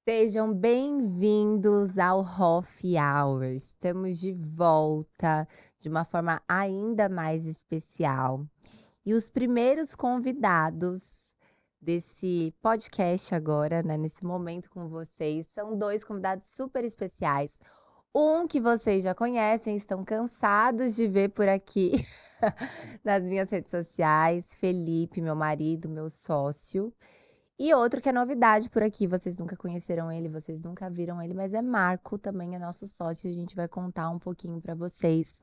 Sejam bem-vindos ao Hoff Hour. Estamos de volta de uma forma ainda mais especial. E os primeiros convidados desse podcast agora, né, nesse momento com vocês, são dois convidados super especiais. Um que vocês já conhecem, estão cansados de ver por aqui nas minhas redes sociais, Felipe, meu marido, meu sócio. E outro que é novidade por aqui, vocês nunca conheceram ele, vocês nunca viram ele, mas é Marco, também é nosso sócio, e a gente vai contar um pouquinho pra vocês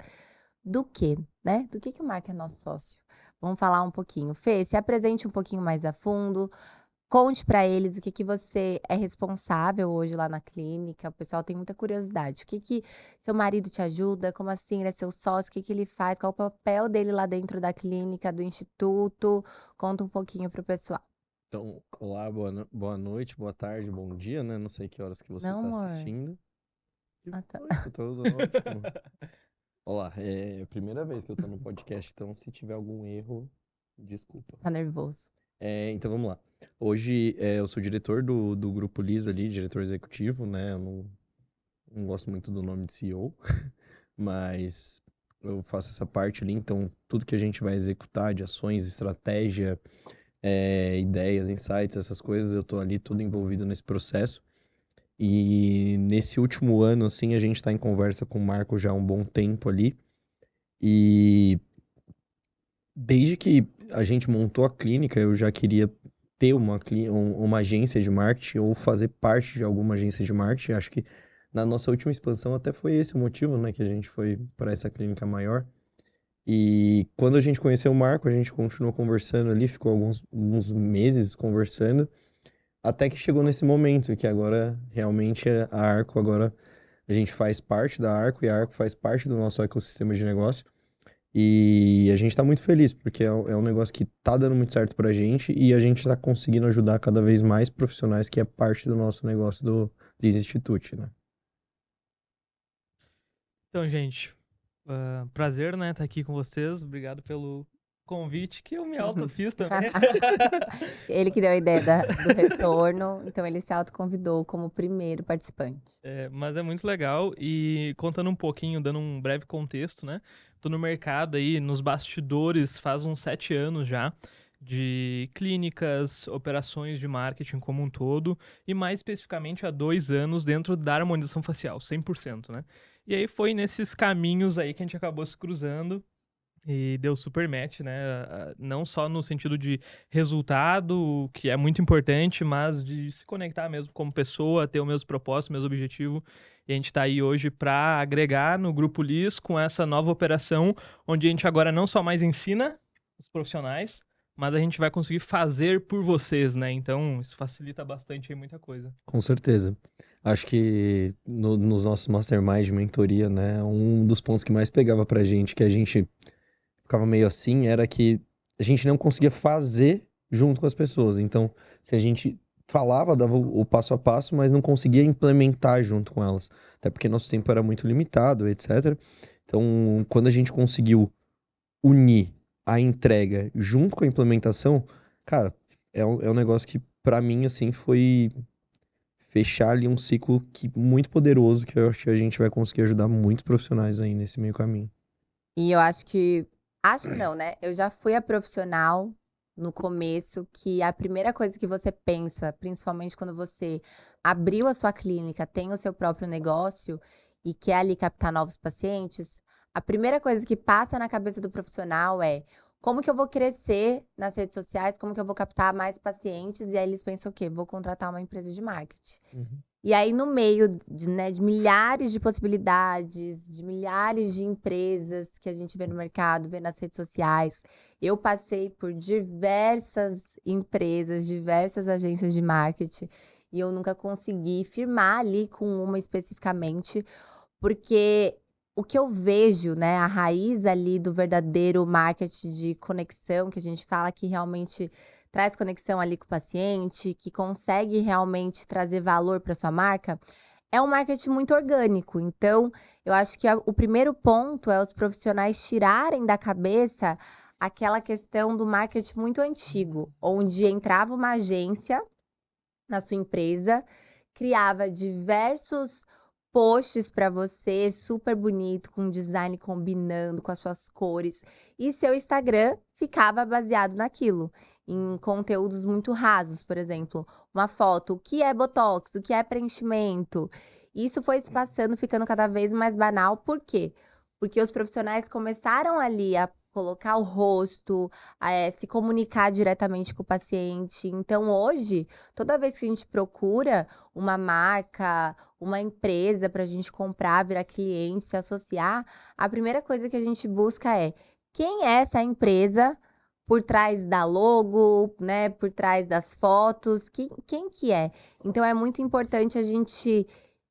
do quê, né? Do que o Marco é nosso sócio. Vamos falar um pouquinho. Fê, se apresente um pouquinho mais a fundo, conte pra eles o que você é responsável hoje lá na clínica. O pessoal tem muita curiosidade. O que seu marido te ajuda? Como assim? Ele é seu sócio? O que ele faz? Qual o papel dele lá dentro da clínica, do instituto? Conta um pouquinho pro pessoal. Então, olá, boa noite, boa tarde, bom dia, né? Não sei que horas que você Não, está amor. assistindo. Que Ah, tá. foi? Tá tudo ótimo. Olá, é a primeira vez que eu tô no podcast, então se tiver algum erro, desculpa. Tá nervoso. Então vamos lá. Hoje eu sou diretor do Grupo Liz ali, diretor executivo, né? Eu não gosto muito do nome de CEO, mas eu faço essa parte ali, então tudo que a gente vai executar de ações, estratégia, ideias, insights, essas coisas, eu tô ali tudo envolvido nesse processo. E nesse último ano, assim, a gente está em conversa com o Marco já há um bom tempo ali. E desde que a gente montou a clínica, eu já queria ter uma agência de marketing ou fazer parte de alguma agência de marketing. Acho que na nossa última expansão até foi esse o motivo, né, que a gente foi para essa clínica maior. E quando a gente conheceu o Marco, a gente continuou conversando ali, ficou alguns meses conversando. Até que chegou nesse momento que agora realmente a Arco, agora a gente faz parte da Arco e a Arco faz parte do nosso ecossistema de negócio. E a gente está muito feliz, porque é um negócio que tá dando muito certo pra gente e a gente está conseguindo ajudar cada vez mais profissionais, que é parte do nosso negócio do Lean Institute, né? Então, gente, prazer, né, estar aqui com vocês. Obrigado pelo convite, que eu me autofiz também. Ele que deu a ideia do retorno, então ele se autoconvidou como primeiro participante. Mas é muito legal. E contando um pouquinho, dando um breve contexto, né? Tô no mercado aí, nos bastidores, faz uns 7 anos já, de clínicas, operações de marketing como um todo, e mais especificamente há 2 anos dentro da harmonização facial, 100%, né? E aí foi nesses caminhos aí que a gente acabou se cruzando. E deu super match, né? Não só no sentido de resultado, que é muito importante, mas de se conectar mesmo como pessoa, ter o mesmo propósito, o mesmo objetivo. E a gente tá aí hoje para agregar no Grupo Liz com essa nova operação, onde a gente agora não só mais ensina os profissionais, mas a gente vai conseguir fazer por vocês, né? Então, isso facilita bastante aí muita coisa. Com certeza. Acho que nos nossos masterminds de mentoria, né, um dos pontos que mais pegava pra gente, que a gente ficava meio assim, era que a gente não conseguia fazer junto com as pessoas. Então, se a gente falava, dava o passo a passo, mas não conseguia implementar junto com elas. Até porque nosso tempo era muito limitado, etc. Então, quando a gente conseguiu unir a entrega junto com a implementação, cara, é um negócio que, pra mim, assim, foi fechar ali um ciclo muito poderoso, que eu acho que a gente vai conseguir ajudar muitos profissionais aí nesse meio caminho. E eu acho que. Acho não, né? Eu já fui a profissional no começo que a primeira coisa que você pensa, principalmente quando você abriu a sua clínica, tem o seu próprio negócio e quer ali captar novos pacientes, a primeira coisa que passa na cabeça do profissional é como que eu vou crescer nas redes sociais, como que eu vou captar mais pacientes, e aí eles pensam o quê? Vou contratar uma empresa de marketing. Uhum. E aí, no meio de, né, de milhares de possibilidades, de milhares de empresas que a gente vê no mercado, vê nas redes sociais, eu passei por diversas empresas, diversas agências de marketing, e eu nunca consegui firmar ali com uma especificamente, porque o que eu vejo, né, a raiz ali do verdadeiro marketing de conexão, que a gente fala que realmente traz conexão ali com o paciente, que consegue realmente trazer valor para sua marca, é um marketing muito orgânico. Então, eu acho que o primeiro ponto é os profissionais tirarem da cabeça aquela questão do marketing muito antigo, onde entrava uma agência na sua empresa criava diversos posts para você, super bonito, com design combinando com as suas cores. E seu Instagram ficava baseado naquilo, em conteúdos muito rasos, por exemplo, uma foto, o que é botox, o que é preenchimento. Isso foi se passando, ficando cada vez mais banal. Por quê? Porque os profissionais começaram ali a colocar o rosto, a se comunicar diretamente com o paciente. Então, hoje, toda vez que a gente procura uma marca, uma empresa para a gente comprar, virar cliente, se associar, a primeira coisa que a gente busca é quem é essa empresa por trás da logo, né, por trás das fotos, quem que é? Então, é muito importante a gente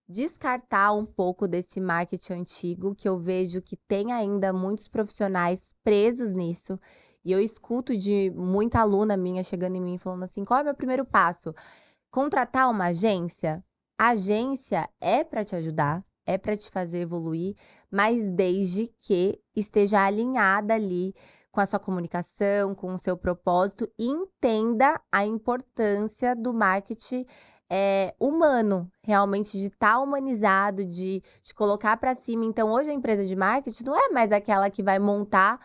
descartar um pouco desse marketing antigo, que eu vejo que tem ainda muitos profissionais presos nisso. E eu escuto de muita aluna minha chegando em mim falando assim: qual é o meu primeiro passo? Contratar uma agência? A agência é para te ajudar, é para te fazer evoluir, mas desde que esteja alinhada ali com a sua comunicação, com o seu propósito e entenda a importância do marketing humano, realmente de estar humanizado, de colocar para cima. Então, hoje a empresa de marketing não é mais aquela que vai montar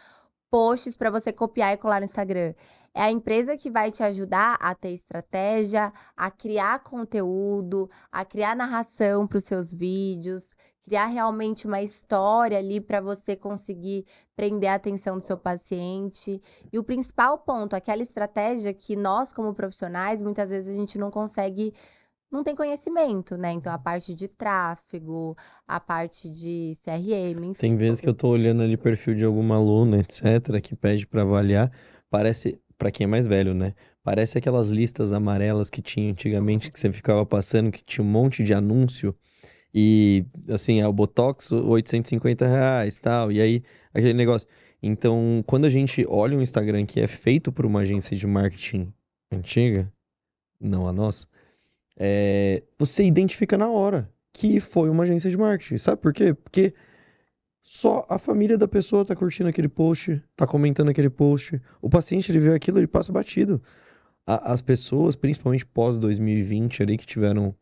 posts para você copiar e colar no Instagram. É a empresa que vai te ajudar a ter estratégia, a criar conteúdo, a criar narração para os seus vídeos, criar realmente uma história ali para você conseguir prender a atenção do seu paciente. E o principal ponto, aquela estratégia que nós, como profissionais, muitas vezes a gente não consegue, não tem conhecimento, né? Então, a parte de tráfego, a parte de CRM, enfim. Tem vezes que eu tô olhando ali o perfil de alguma aluna, etc., que pede pra avaliar. Parece, pra quem é mais velho, né? Parece aquelas listas amarelas que tinha antigamente, que você ficava passando, que tinha um monte de anúncio. E, assim, o Botox, R$ 850, tal. E aí, aquele negócio. Então, quando a gente olha um Instagram que é feito por uma agência de marketing antiga, não a nossa, você identifica na hora que foi uma agência de marketing. Sabe por quê? Porque só a família da pessoa tá curtindo aquele post, tá comentando aquele post. O paciente, ele vê aquilo, ele passa batido. As pessoas, principalmente pós 2020 ali, que tiveram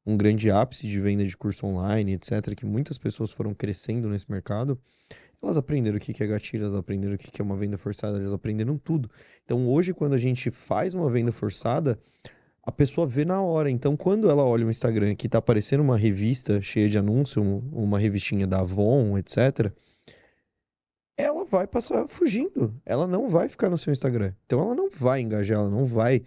um grande ápice de venda de curso online, etc., que muitas pessoas foram crescendo nesse mercado, elas aprenderam o que que é gatilho, elas aprenderam o que que é uma venda forçada, elas aprenderam tudo. Então, hoje, quando a gente faz uma venda forçada, a pessoa vê na hora. Então, quando ela olha o Instagram que tá aparecendo uma revista cheia de anúncio, uma revistinha da Avon, etc., ela vai passar fugindo. Ela não vai ficar no seu Instagram. Então, ela não vai engajar, ela não vai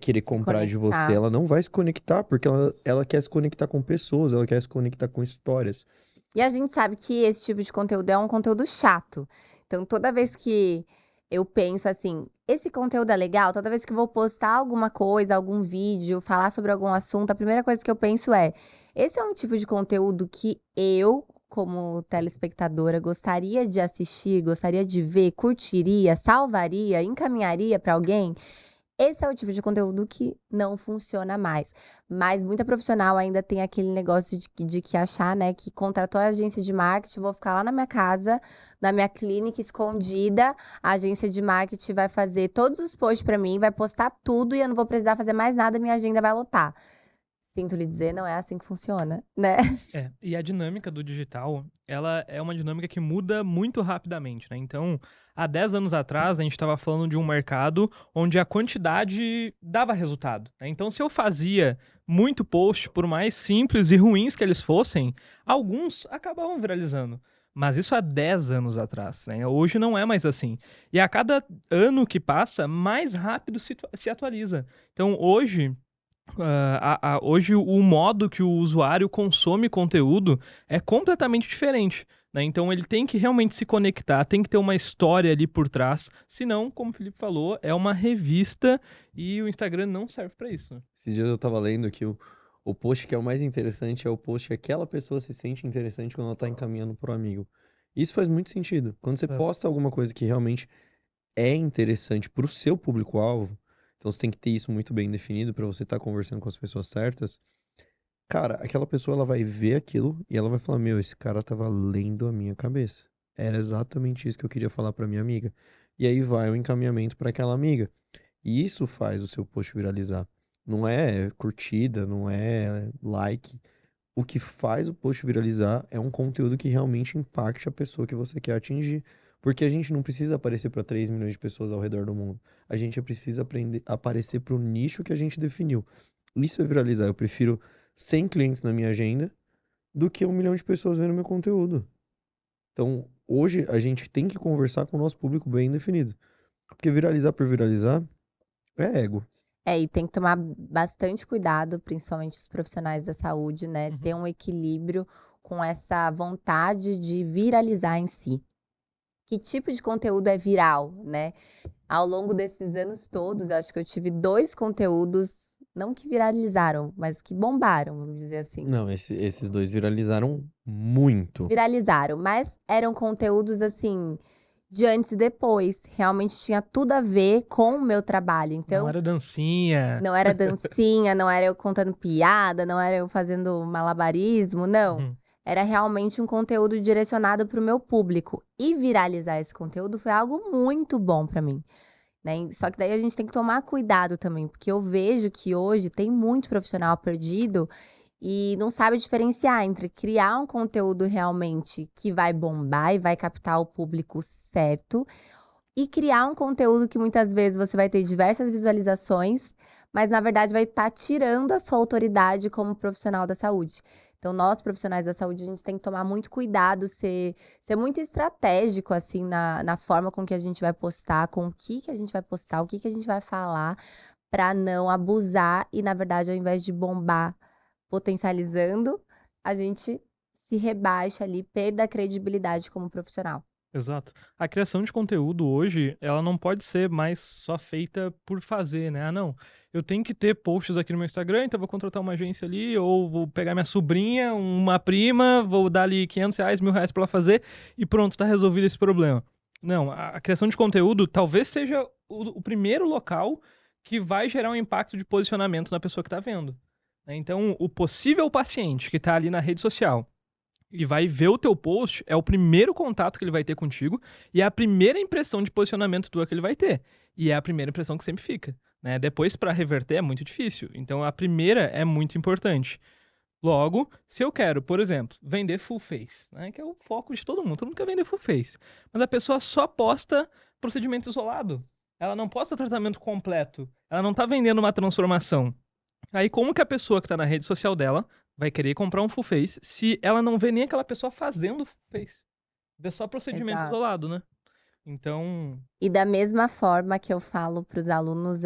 querer Se comprar de você, conectar. ela não vai se conectar, porque ela quer se conectar com pessoas, ela quer se conectar com histórias. E a gente sabe que esse tipo de conteúdo é um conteúdo chato. Então, toda vez que eu penso assim, esse conteúdo é legal, toda vez que eu vou postar alguma coisa, algum vídeo, falar sobre algum assunto, a primeira coisa que eu penso é: esse é um tipo de conteúdo que eu, como telespectadora, gostaria de assistir, gostaria de ver, curtiria, salvaria, encaminharia para alguém? Esse é o tipo de conteúdo que não funciona mais. Mas muita profissional ainda tem aquele negócio de que achar, né, que contratou a agência de marketing, vou ficar lá na minha casa, na minha clínica, escondida, a agência de marketing vai fazer todos os posts pra mim, vai postar tudo e eu não vou precisar fazer mais nada, minha agenda vai lotar. Sinto lhe dizer, não é assim que funciona, né? E a dinâmica do digital, ela é uma dinâmica que muda muito rapidamente, né? Então, há 10 anos atrás, a gente estava falando de um mercado onde a quantidade dava resultado, né? Então, se eu fazia muito post, por mais simples e ruins que eles fossem, alguns acabavam viralizando. Mas isso há 10 anos atrás, né? Hoje não é mais assim. E a cada ano que passa, mais rápido se atualiza. Então, hoje... hoje o modo que o usuário consome conteúdo é completamente diferente, né? Então ele tem que realmente se conectar, tem que ter uma história ali por trás, senão, como o Felipe falou, é uma revista e o Instagram não serve para isso. Esses dias eu tava lendo que o post que é o mais interessante é o post que aquela pessoa se sente interessante quando ela tá encaminhando pro amigo. Isso faz muito sentido. Quando você Exato. posta alguma coisa que realmente é interessante pro seu público-alvo, então você tem que ter isso muito bem definido pra você estar conversando com as pessoas certas. Cara, aquela pessoa ela vai ver aquilo e ela vai falar: Meu, esse cara tava lendo a minha cabeça. Era exatamente isso que eu queria falar pra minha amiga. E aí vai o encaminhamento pra aquela amiga. E isso faz o seu post viralizar. Não é curtida, não é like. O que faz o post viralizar é um conteúdo que realmente impacte a pessoa que você quer atingir. Porque a gente não precisa aparecer para 3 milhões de pessoas ao redor do mundo. A gente precisa aparecer para o nicho que a gente definiu. Isso é viralizar. Eu prefiro 100 clientes na minha agenda do que 1 milhão de pessoas vendo meu conteúdo. Então, hoje a gente tem que conversar com o nosso público bem definido. Porque viralizar por viralizar é ego. E tem que tomar bastante cuidado, principalmente os profissionais da saúde, né? Ter um equilíbrio com essa vontade de viralizar em si. Que tipo de conteúdo é viral, né? Ao longo desses anos todos, acho que eu tive 2 conteúdos, não que viralizaram, mas que bombaram, vamos dizer assim. Não, esses 2 viralizaram muito. Viralizaram, mas eram conteúdos assim, de antes e depois. Realmente tinha tudo a ver com o meu trabalho. Então, Não era dancinha. não era dancinha, não era eu contando piada, não era eu fazendo malabarismo, não. Era realmente um conteúdo direcionado para o meu público. E viralizar esse conteúdo foi algo muito bom para mim, né? Só que daí a gente tem que tomar cuidado também, porque eu vejo que hoje tem muito profissional perdido e não sabe diferenciar entre criar um conteúdo realmente que vai bombar e vai captar o público certo e criar um conteúdo que muitas vezes você vai ter diversas visualizações, mas na verdade vai estar tirando a sua autoridade como profissional da saúde. Então, nós, profissionais da saúde, a gente tem que tomar muito cuidado, ser muito estratégico, assim, na forma com que a gente vai postar, com o que a gente vai postar, o que a gente vai falar, para não abusar e, na verdade, ao invés de bombar potencializando, a gente se rebaixa ali, perde a credibilidade como profissional. Exato. A criação de conteúdo hoje, ela não pode ser mais só feita por fazer, né? Ah, não, eu tenho que ter posts aqui no meu Instagram, então eu vou contratar uma agência ali, ou vou pegar minha sobrinha, uma prima, vou dar ali R$500, R$1.000 pra ela fazer, e pronto, tá resolvido esse problema. Não, a criação de conteúdo talvez seja o primeiro local que vai gerar um impacto de posicionamento na pessoa que tá vendo, né? Então, o possível paciente que tá ali na rede social e vai ver o teu post, é o primeiro contato que ele vai ter contigo e é a primeira impressão de posicionamento tua que ele vai ter. E é a primeira impressão que sempre fica, né? Depois, para reverter, é muito difícil. Então, a primeira é muito importante. Logo, se eu quero, por exemplo, vender full face, né? Que é o foco de todo mundo quer vender full face. Mas a pessoa só posta procedimento isolado. Ela não posta tratamento completo. Ela não tá vendendo uma transformação. Aí, como que a pessoa que tá na rede social dela vai querer comprar um full face se ela não vê nem aquela pessoa fazendo full face? Vê só procedimento Exato. isolado, né? Então, E da mesma forma que eu falo para os alunos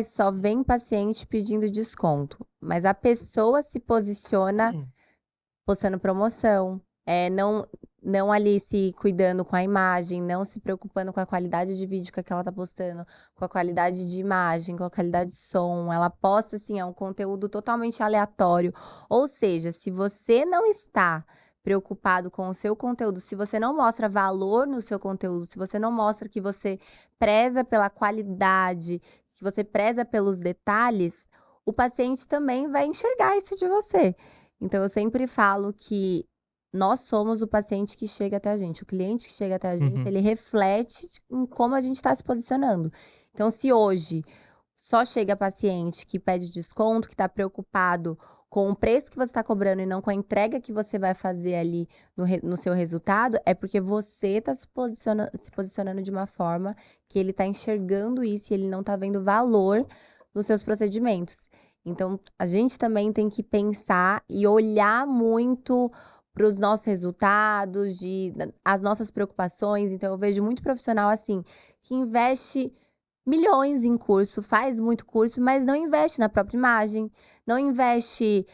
só vem paciente pedindo desconto, mas a pessoa se posiciona postando promoção, não ali se cuidando com a imagem, não se preocupando com a qualidade de vídeo que ela tá postando, com a qualidade de imagem, com a qualidade de som. Ela posta, assim, um conteúdo totalmente aleatório. Ou seja, se você não está preocupado com o seu conteúdo, se você não mostra valor no seu conteúdo, se você não mostra que você preza pela qualidade, que você preza pelos detalhes, o paciente também vai enxergar isso de você. Então, eu sempre falo que nós somos o paciente que chega até a gente. O cliente que chega até a gente, ele reflete em como a gente está se posicionando. Então, se hoje só chega paciente que pede desconto, que está preocupado com o preço que você está cobrando e não com a entrega que você vai fazer ali no seu resultado, é porque você está se posicionando de uma forma que ele está enxergando isso e ele não está vendo valor nos seus procedimentos. Então, a gente também tem que pensar e olhar muito para os nossos resultados, as nossas preocupações. Então, eu vejo muito profissional assim, que investe milhões em curso, faz muito curso, mas não investe na própria imagem, não investe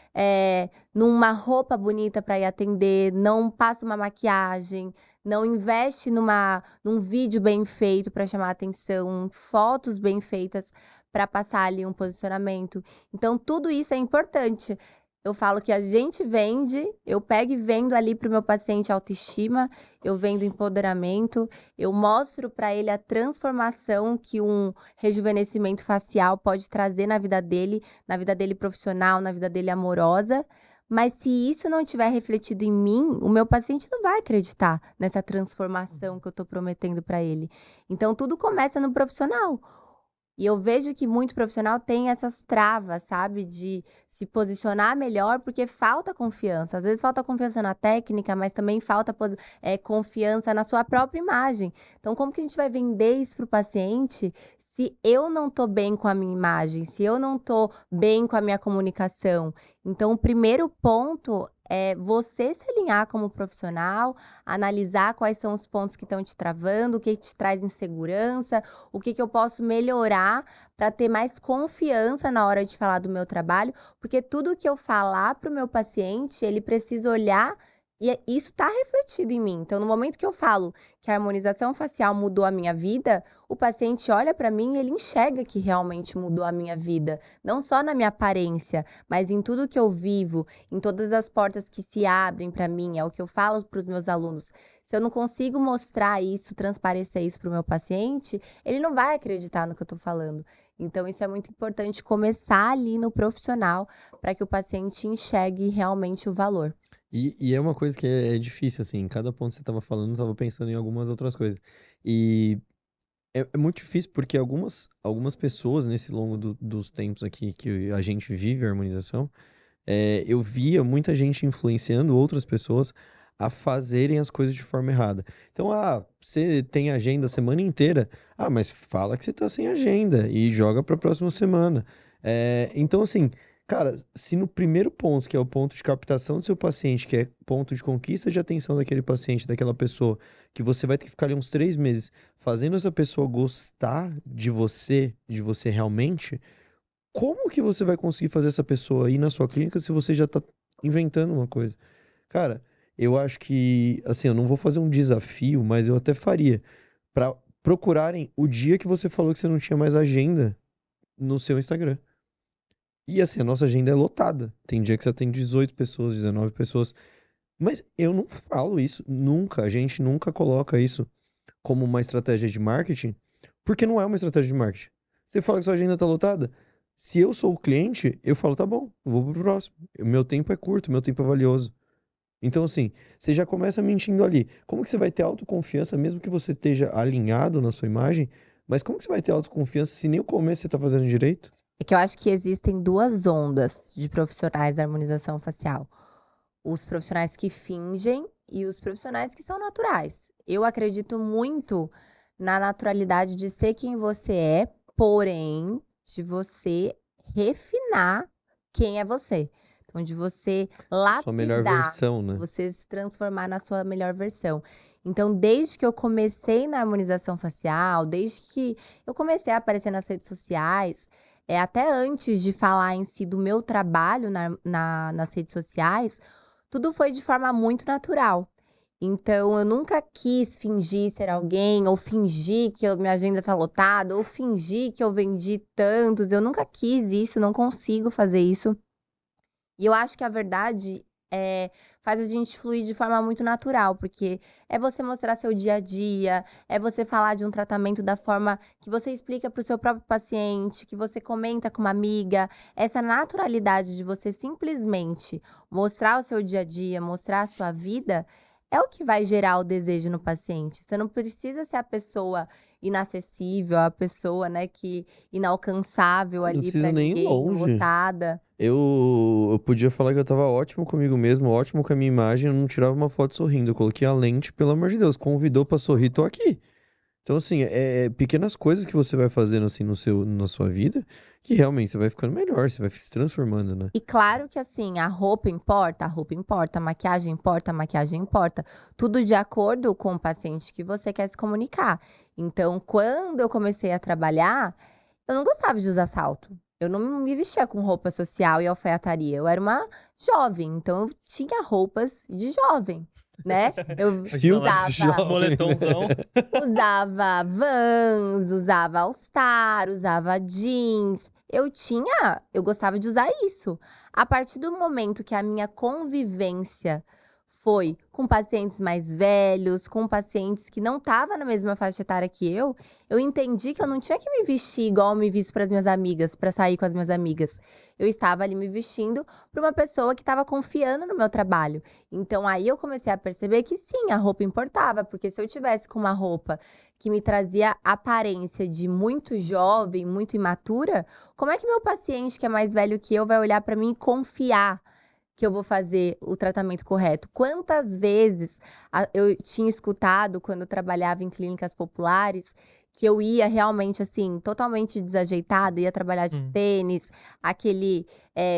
numa roupa bonita para ir atender, não passa uma maquiagem, não investe num vídeo bem feito para chamar atenção, fotos bem feitas para passar ali um posicionamento. Então, tudo isso é importante. Eu falo que a gente vende, eu pego e vendo ali para o meu paciente autoestima, eu vendo empoderamento, eu mostro para ele a transformação que um rejuvenescimento facial pode trazer na vida dele profissional, na vida dele amorosa. Mas se isso não tiver refletido em mim, o meu paciente não vai acreditar nessa transformação que eu estou prometendo para ele. Então, tudo começa no profissional. E eu vejo que muito profissional tem essas travas, sabe? De se posicionar melhor, porque falta confiança. Às vezes falta confiança na técnica, mas também falta confiança na sua própria imagem. Então, como que a gente vai vender isso para o paciente se eu não tô bem com a minha imagem, se eu não tô bem com a minha comunicação? Então, o primeiro ponto é você se alinhar como profissional, analisar quais são os pontos que estão te travando, o que te traz insegurança, o que eu posso melhorar para ter mais confiança na hora de falar do meu trabalho, porque tudo que eu falar para o meu paciente, ele precisa olhar e isso está refletido em mim. Então, no momento que eu falo que a harmonização facial mudou a minha vida, o paciente olha para mim e ele enxerga que realmente mudou a minha vida. Não só na minha aparência, mas em tudo que eu vivo, em todas as portas que se abrem para mim. É o que eu falo para os meus alunos. Se eu não consigo mostrar isso, transparecer isso para o meu paciente, ele não vai acreditar no que eu estou falando. Então, isso é muito importante começar ali no profissional para que o paciente enxergue realmente o valor. E é uma coisa que é difícil, assim, em cada ponto que você estava falando, eu estava pensando em algumas outras coisas. E é muito difícil porque algumas pessoas, nesse longo dos tempos aqui que a gente vive a harmonização, eu via muita gente influenciando outras pessoas a fazerem as coisas de forma errada. Então, você tem agenda a semana inteira. Mas fala que você tá sem agenda e joga para a próxima semana. Então, assim, cara, se no primeiro ponto, que é o ponto de captação do seu paciente, que é ponto de conquista de atenção daquele paciente, daquela pessoa, que você vai ter que ficar ali uns 3 meses fazendo essa pessoa gostar de você realmente, como que você vai conseguir fazer essa pessoa ir na sua clínica se você já tá inventando uma coisa? Cara, eu acho que, assim, eu não vou fazer um desafio, mas eu até faria pra procurarem o dia que você falou que você não tinha mais agenda no seu Instagram. E assim, a nossa agenda é lotada. Tem dia que você tem 18 pessoas, 19 pessoas. Mas eu não falo isso nunca. A gente nunca coloca isso como uma estratégia de marketing, porque não é uma estratégia de marketing. Você fala que sua agenda tá lotada. Se eu sou o cliente, eu falo, tá bom, eu vou pro próximo. Meu tempo é curto, meu tempo é valioso. Então, assim, você já começa mentindo ali. Como que você vai ter autoconfiança, mesmo que você esteja alinhado na sua imagem? Mas como que você vai ter autoconfiança se nem o começo você tá fazendo direito? É que eu acho que existem duas ondas de profissionais da harmonização facial. Os profissionais que fingem e os profissionais que são naturais. Eu acredito muito na naturalidade de ser quem você é, porém, de você refinar quem é você. Então, de você Sua melhor lapidar, versão, né? você se transformar na sua melhor versão. Então, desde que eu comecei na harmonização facial, desde que eu comecei a aparecer nas redes sociais, até antes de falar em si do meu trabalho nas redes sociais, tudo foi de forma muito natural. Então, eu nunca quis fingir ser alguém, ou fingir que minha agenda tá lotada, ou fingir que eu vendi tantos. Eu nunca quis isso, não consigo fazer isso. E eu acho que a verdade faz a gente fluir de forma muito natural, porque é você mostrar seu dia a dia, é você falar de um tratamento da forma que você explica para o seu próprio paciente, que você comenta com uma amiga. Essa naturalidade de você simplesmente mostrar o seu dia a dia, mostrar a sua vida, é o que vai gerar o desejo no paciente. Você não precisa ser a pessoa inacessível, a pessoa, né, que inalcançável Não ali precisa para nem ir ninguém, longe. lotada. Eu podia falar que eu tava ótimo comigo mesmo, ótimo com a minha imagem, eu não tirava uma foto sorrindo. Eu coloquei a lente, pelo amor de Deus, convidou pra sorrir, tô aqui. Então, assim, pequenas coisas que você vai fazendo, assim, na sua vida, que realmente você vai ficando melhor, você vai se transformando, né? E claro que assim, a roupa importa, a maquiagem importa, a maquiagem importa. Tudo de acordo com o paciente que você quer se comunicar. Então, quando eu comecei a trabalhar, eu não gostava de usar salto. Eu não me vestia com roupa social e alfaiataria. Eu era uma jovem, então eu tinha roupas de jovem, né? Eu usava Moletomzão. usava Vans, usava All Star, usava jeans. Eu gostava de usar isso. A partir do momento que a minha convivência foi com pacientes mais velhos, com pacientes que não estavam na mesma faixa etária que eu entendi que eu não tinha que me vestir igual eu me visto para as minhas amigas, para sair com as minhas amigas. Eu estava ali me vestindo para uma pessoa que estava confiando no meu trabalho. Então aí eu comecei a perceber que sim, a roupa importava, porque se eu tivesse com uma roupa que me trazia aparência de muito jovem, muito imatura, como é que meu paciente que é mais velho que eu vai olhar para mim e confiar que eu vou fazer o tratamento correto? Quantas vezes eu tinha escutado quando eu trabalhava em clínicas populares que eu ia realmente, assim, totalmente desajeitada, ia trabalhar de tênis, aquele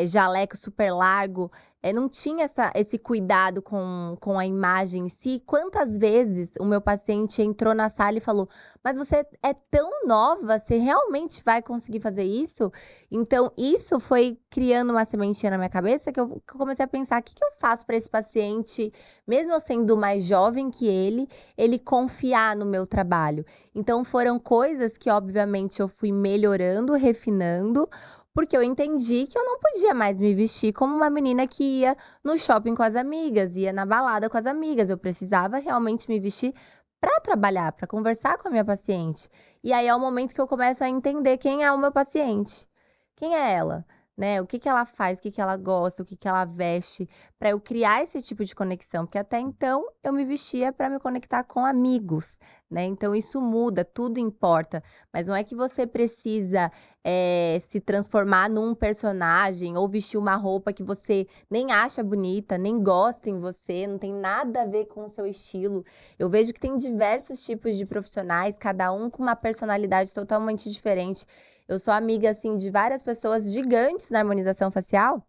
jaleco super largo, não tinha esse cuidado com a imagem em si. Quantas vezes o meu paciente entrou na sala e falou: mas você é tão nova, você realmente vai conseguir fazer isso? Então, isso foi criando uma sementinha na minha cabeça que eu comecei a pensar: o que eu faço para esse paciente, mesmo eu sendo mais jovem que ele confiar no meu trabalho? Então, foram coisas que, obviamente, eu fui melhorando, refinando, porque eu entendi que eu não podia mais me vestir como uma menina que ia no shopping com as amigas, ia na balada com as amigas. Eu precisava realmente me vestir para trabalhar, para conversar com a minha paciente. E aí é o momento que eu começo a entender quem é o meu paciente. Quem é ela? Né? O que que ela faz, o que que ela gosta, o que que ela veste, para eu criar esse tipo de conexão, porque até então eu me vestia para me conectar com amigos, né? Então isso muda, tudo importa, mas não é que você precisa se transformar num personagem ou vestir uma roupa que você nem acha bonita, nem gosta em você, não tem nada a ver com o seu estilo. Eu vejo que tem diversos tipos de profissionais, cada um com uma personalidade totalmente diferente. Eu sou amiga, assim, de várias pessoas gigantes na harmonização facial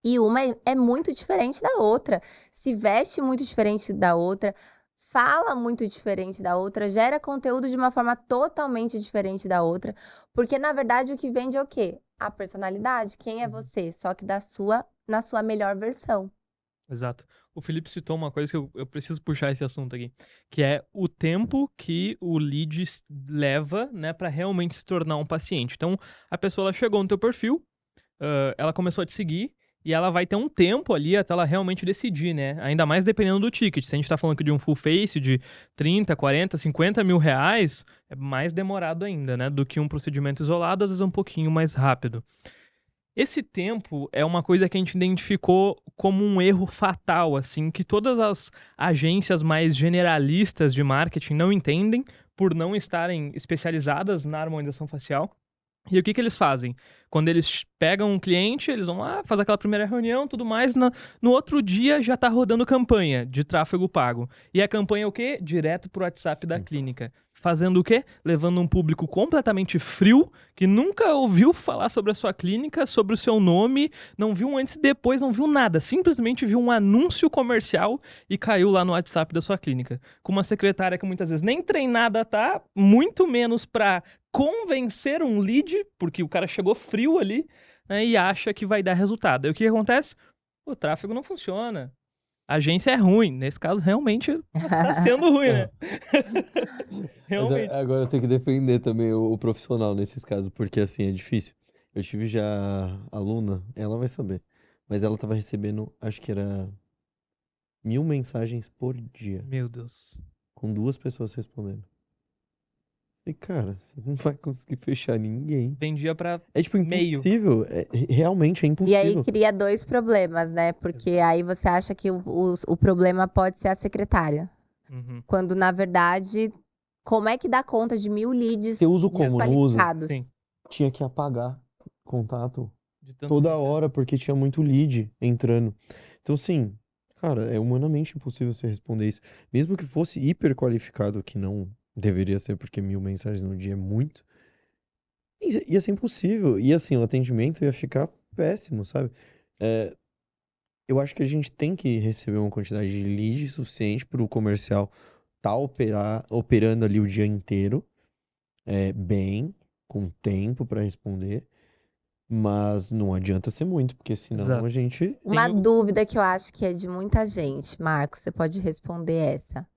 e uma é muito diferente da outra, se veste muito diferente da outra, fala muito diferente da outra, gera conteúdo de uma forma totalmente diferente da outra, porque na verdade o que vende é o quê? A personalidade, quem é você, só que na sua melhor versão. Exato. O Felipe citou uma coisa que eu preciso puxar esse assunto aqui, que é o tempo que o lead leva, né, para realmente se tornar um paciente. Então, a pessoa ela chegou no teu perfil, ela começou a te seguir, e ela vai ter um tempo ali até ela realmente decidir, né? Ainda mais dependendo do ticket. Se a gente tá falando aqui de um full face de 30, 40, 50 mil reais, é mais demorado ainda, né? Do que um procedimento isolado, às vezes é um pouquinho mais rápido. Esse tempo é uma coisa que a gente identificou como um erro fatal, assim, que todas as agências mais generalistas de marketing não entendem por não estarem especializadas na harmonização facial. E o que eles fazem? Quando eles pegam um cliente, eles vão lá, faz aquela primeira reunião, tudo mais, no outro dia já tá rodando campanha de tráfego pago. E a campanha é o quê? Direto pro WhatsApp da clínica. Fazendo o quê? Levando um público completamente frio, que nunca ouviu falar sobre a sua clínica, sobre o seu nome, não viu um antes e depois, não viu nada. Simplesmente viu um anúncio comercial e caiu lá no WhatsApp da sua clínica. Com uma secretária que muitas vezes nem treinada tá, muito menos pra convencer um lead, porque o cara chegou frio ali, né, e acha que vai dar resultado. E o que acontece? O tráfego não funciona. A agência é ruim. Nesse caso, realmente, está sendo ruim, né? Realmente. Mas agora eu tenho que defender também o profissional nesses casos, porque assim, é difícil. Eu tive já aluna, ela vai saber, mas ela tava recebendo, acho que era 1000 mensagens por dia, Meu Deus. com 2 pessoas respondendo. E cara, você não vai conseguir fechar ninguém. Vendia pra É tipo meio. impossível, realmente é E impossível. aí cria dois problemas, né? Porque aí você acha que o problema pode ser a secretária. Uhum. Quando, na verdade, como é que dá conta de 1000 leads Você usa o como? Não usa? desqualificados? Sim. Tinha que apagar contato De tanto toda lead, né? hora, porque tinha muito lead entrando. Então, assim, cara, é humanamente impossível você responder isso. Mesmo que fosse hiper qualificado, que não deveria ser, porque 1000 mensagens no dia é muito, ia ser impossível. E assim, o atendimento ia ficar péssimo, sabe? Eu acho que a gente tem que receber uma quantidade de lead suficiente para o comercial tá operando ali o dia inteiro, bem, com tempo para responder. Mas não adianta ser muito, porque senão Exato. a gente. Uma Tenho- dúvida que eu acho que é de muita gente, Marco, você pode responder essa.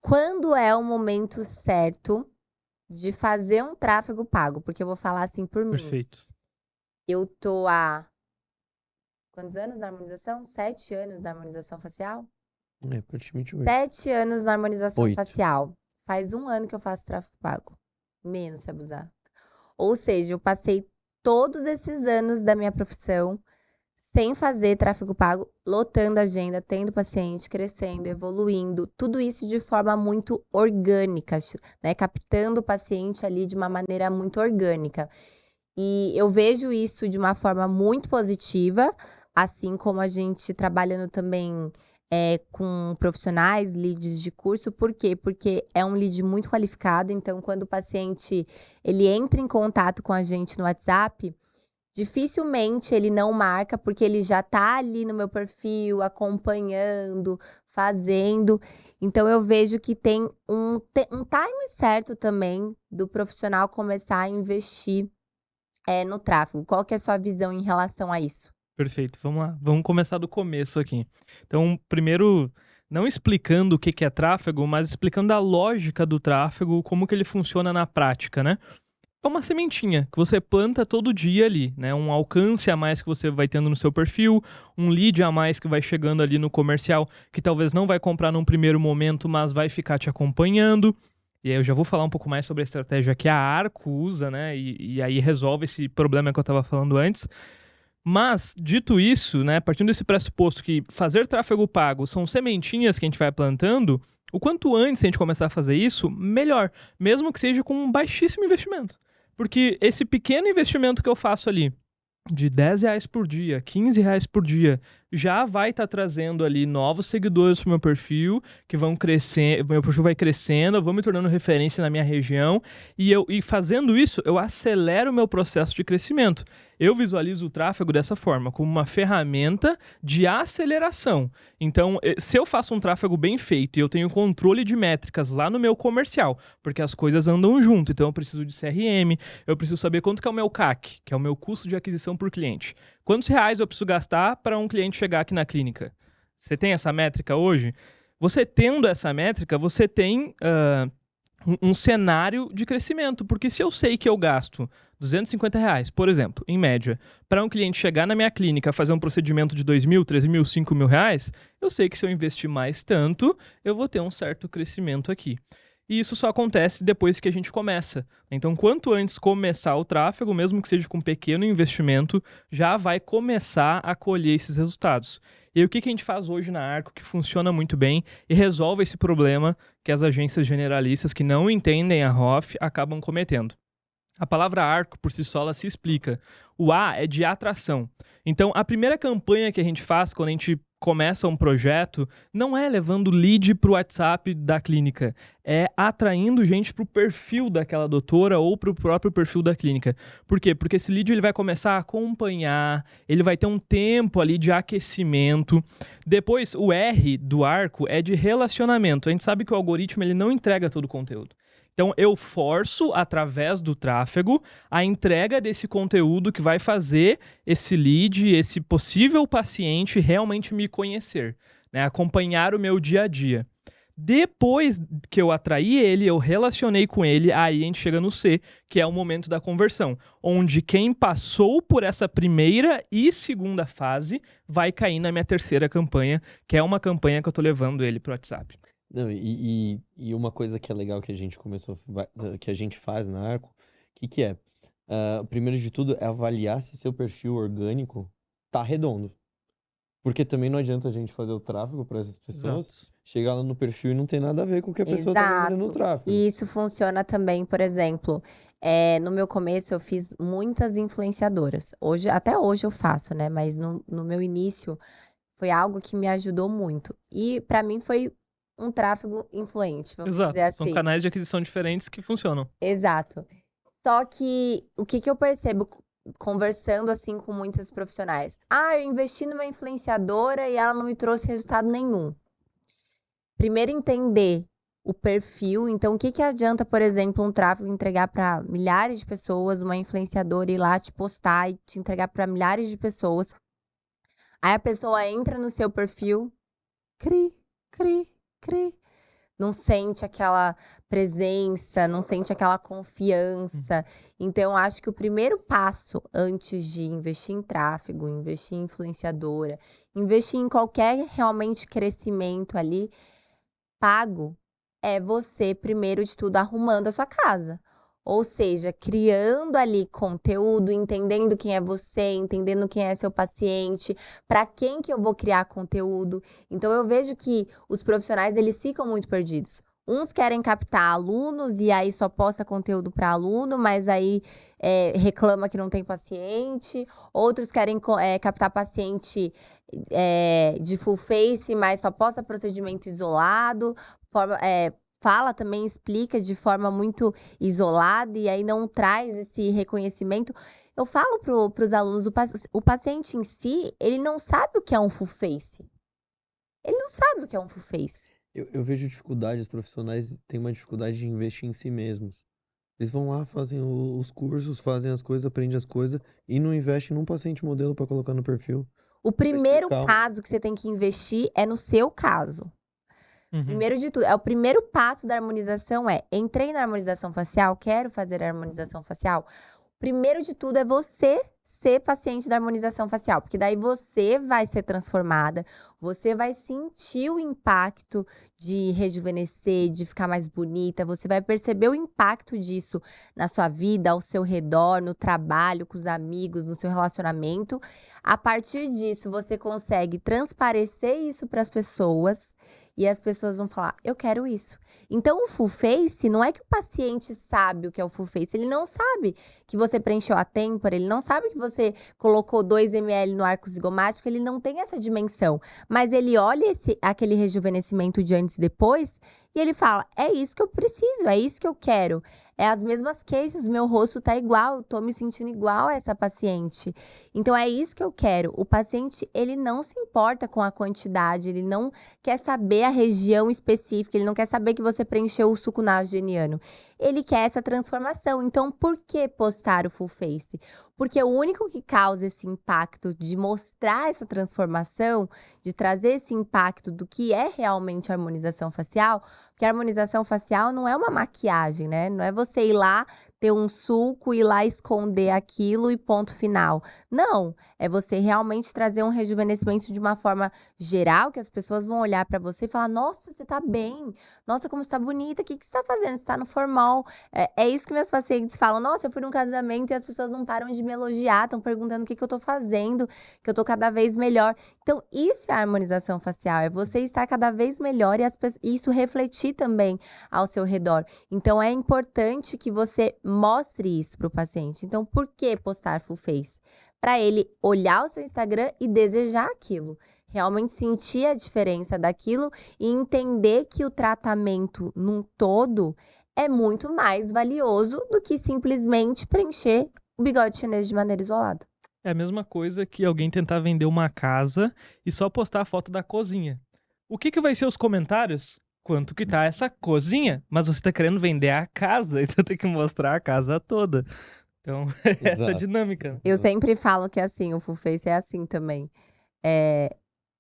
Quando é o momento certo de fazer um tráfego pago? Porque eu vou falar assim por mim. Perfeito. Eu tô há Quantos anos na harmonização? 7 anos na harmonização facial? É, praticamente 8. 7 anos na harmonização 8. facial. Faz 1 ano que eu faço tráfego pago. Menos, se abusar. Ou seja, eu passei todos esses anos da minha profissão sem fazer tráfego pago, lotando a agenda, tendo paciente, crescendo, evoluindo. Tudo isso de forma muito orgânica, né? Captando o paciente ali de uma maneira muito orgânica. E eu vejo isso de uma forma muito positiva, assim como a gente trabalhando também com profissionais, leads de curso. Por quê? Porque é um lead muito qualificado, então quando o paciente ele entra em contato com a gente no WhatsApp, dificilmente ele não marca, porque ele já tá ali no meu perfil, acompanhando, fazendo. Então eu vejo que tem um time certo também do profissional começar a investir no tráfego. Qual que é a sua visão em relação a isso? Perfeito, vamos lá. Vamos começar do começo aqui. Então, primeiro, não explicando o que é tráfego, mas explicando a lógica do tráfego, como que ele funciona na prática, né? É uma sementinha que você planta todo dia ali, né? Um alcance a mais que você vai tendo no seu perfil, um lead a mais que vai chegando ali no comercial, que talvez não vai comprar num primeiro momento, mas vai ficar te acompanhando. E aí eu já vou falar um pouco mais sobre a estratégia que a Arco usa, né? E aí resolve esse problema que eu estava falando antes. Mas, dito isso, né, partindo desse pressuposto que fazer tráfego pago são sementinhas que a gente vai plantando, o quanto antes a gente começar a fazer isso, melhor. Mesmo que seja com um baixíssimo investimento. Porque esse pequeno investimento que eu faço ali, de R$10 por dia, R$15 por dia, já vai estar trazendo ali novos seguidores para o meu perfil, que vão crescer, meu perfil vai crescendo, eu vou me tornando referência na minha região, e fazendo isso, eu acelero o meu processo de crescimento. Eu visualizo o tráfego dessa forma, como uma ferramenta de aceleração. Então, se eu faço um tráfego bem feito e eu tenho controle de métricas lá no meu comercial, porque as coisas andam junto, então eu preciso de CRM, eu preciso saber quanto que é o meu CAC, que é o meu custo de aquisição por cliente. Quantos reais eu preciso gastar para um cliente chegar aqui na clínica? Você tem essa métrica hoje? Você tendo essa métrica, você tem um cenário de crescimento. Porque se eu sei que eu gasto R$250, por exemplo, em média, para um cliente chegar na minha clínica, fazer um procedimento de R$2.000, R$3.000, R$5.000, eu sei que se eu investir mais tanto, eu vou ter um certo crescimento aqui. E isso só acontece depois que a gente começa. Então, quanto antes começar o tráfego, mesmo que seja com pequeno investimento, já vai começar a colher esses resultados. E o que a gente faz hoje na Arco que funciona muito bem e resolve esse problema que as agências generalistas que não entendem a ROF acabam cometendo? A palavra arco, por si só, ela se explica. O A é de atração. Então, a primeira campanha que a gente faz quando a gente começa um projeto não é levando lead para o WhatsApp da clínica, é atraindo gente para o perfil daquela doutora ou para o próprio perfil da clínica. Por quê? Porque esse lead ele vai começar a acompanhar, ele vai ter um tempo ali de aquecimento. Depois, o R do arco é de relacionamento. A gente sabe que o algoritmo ele não entrega todo o conteúdo. Então, eu forço, através do tráfego, a entrega desse conteúdo que vai fazer esse lead, esse possível paciente realmente me conhecer, né? Acompanhar o meu dia a dia. Depois que eu atraí ele, eu relacionei com ele, aí a gente chega no C, que é o momento da conversão, onde quem passou por essa primeira e segunda fase vai cair na minha terceira campanha, que é uma campanha que eu tô levando ele pro WhatsApp. Não, e uma coisa que é legal que a gente que a gente faz na Arco, o que é? Primeiro de tudo é avaliar se seu perfil orgânico tá redondo. Porque também não adianta a gente fazer o tráfego para essas pessoas, Exato. chegar lá no perfil e não tem nada a ver com o que a pessoa tá vendendo no tráfego. E isso funciona também, por exemplo, no meu começo eu fiz muitas influenciadoras. Até hoje eu faço, né? Mas no meu início foi algo que me ajudou muito. E para mim foi um tráfego influente, vamos Exato. dizer assim. São canais de aquisição diferentes que funcionam. Exato. Só que o que eu percebo conversando assim com muitos profissionais? Eu investi numa influenciadora e ela não me trouxe resultado nenhum. Primeiro entender o perfil. Então, o que adianta, por exemplo, um tráfego entregar para milhares de pessoas, uma influenciadora ir lá te postar e te entregar para milhares de pessoas. Aí a pessoa entra no seu perfil, cri, não sente aquela presença, não sente aquela confiança. Então, eu acho que o primeiro passo antes de investir em tráfego, investir em influenciadora, investir em qualquer realmente crescimento ali pago, é você, primeiro de tudo, arrumando a sua casa. Ou seja, criando ali conteúdo, entendendo quem é você, entendendo quem é seu paciente, para quem que eu vou criar conteúdo. Então, eu vejo que os profissionais, eles ficam muito perdidos. Uns querem captar alunos e aí só posta conteúdo para aluno, mas aí reclama que não tem paciente. Outros querem captar paciente de full face, mas só posta procedimento isolado. Fala também, explica de forma muito isolada e aí não traz esse reconhecimento. Eu falo para os alunos, o paciente em si, ele não sabe o que é um full face. Ele não sabe o que é um full face. Eu vejo dificuldade, os profissionais têm uma dificuldade de investir em si mesmos. Eles vão lá, fazem os cursos, fazem as coisas, aprendem as coisas e não investem num paciente modelo para colocar no perfil. O primeiro caso que você tem que investir é no seu caso. Primeiro de tudo, o primeiro passo da harmonização entrei na harmonização facial, quero fazer a harmonização facial. Primeiro de tudo é você ser paciente da harmonização facial, porque daí você vai ser transformada, você vai sentir o impacto de rejuvenescer, de ficar mais bonita, você vai perceber o impacto disso na sua vida, ao seu redor, no trabalho, com os amigos, no seu relacionamento. A partir disso, você consegue transparecer isso para as pessoas e as pessoas vão falar, eu quero isso. Então, o full face, não é que o paciente sabe o que é o full face, ele não sabe que você preencheu a têmpora, ele não sabe que você colocou 2 ml no arco zigomático, ele não tem essa dimensão. Mas ele olha aquele rejuvenescimento de antes e depois e ele fala, é isso que eu preciso, é isso que eu quero. É as mesmas queixas, meu rosto tá igual, eu tô me sentindo igual a essa paciente. Então, é isso que eu quero. O paciente, ele não se importa com a quantidade, ele não quer saber a região específica, ele não quer saber que você preencheu o suco nasogeniano. Ele quer essa transformação. Então, por que postar o full face? Porque o único que causa esse impacto de mostrar essa transformação, de trazer esse impacto do que é realmente a harmonização facial, porque a harmonização facial não é uma maquiagem, né? Não é você ir lá, ter um sulco, ir lá esconder aquilo e ponto final. Não, é você realmente trazer um rejuvenescimento de uma forma geral, que as pessoas vão olhar pra você e falar, nossa, você tá bem, nossa, como você tá bonita, o que você tá fazendo? Você tá no formal. É isso que meus pacientes falam, nossa, eu fui num casamento e as pessoas não param de me elogiar, estão perguntando o que eu tô fazendo, que eu tô cada vez melhor. Então, isso é a harmonização facial, é você estar cada vez melhor e isso refletir também ao seu redor. Então, é importante que você mostre isso para o paciente. Então, por que postar full face? Para ele olhar o seu Instagram e desejar aquilo. Realmente sentir a diferença daquilo e entender que o tratamento num todo é muito mais valioso do que simplesmente preencher o bigode chinês de maneira isolada. É a mesma coisa que alguém tentar vender uma casa e só postar a foto da cozinha. O que vai ser os comentários? Quanto que tá essa cozinha? Mas você tá querendo vender a casa, então tem que mostrar a casa toda. Então, essa dinâmica. Eu sempre falo que assim, o full face é assim também.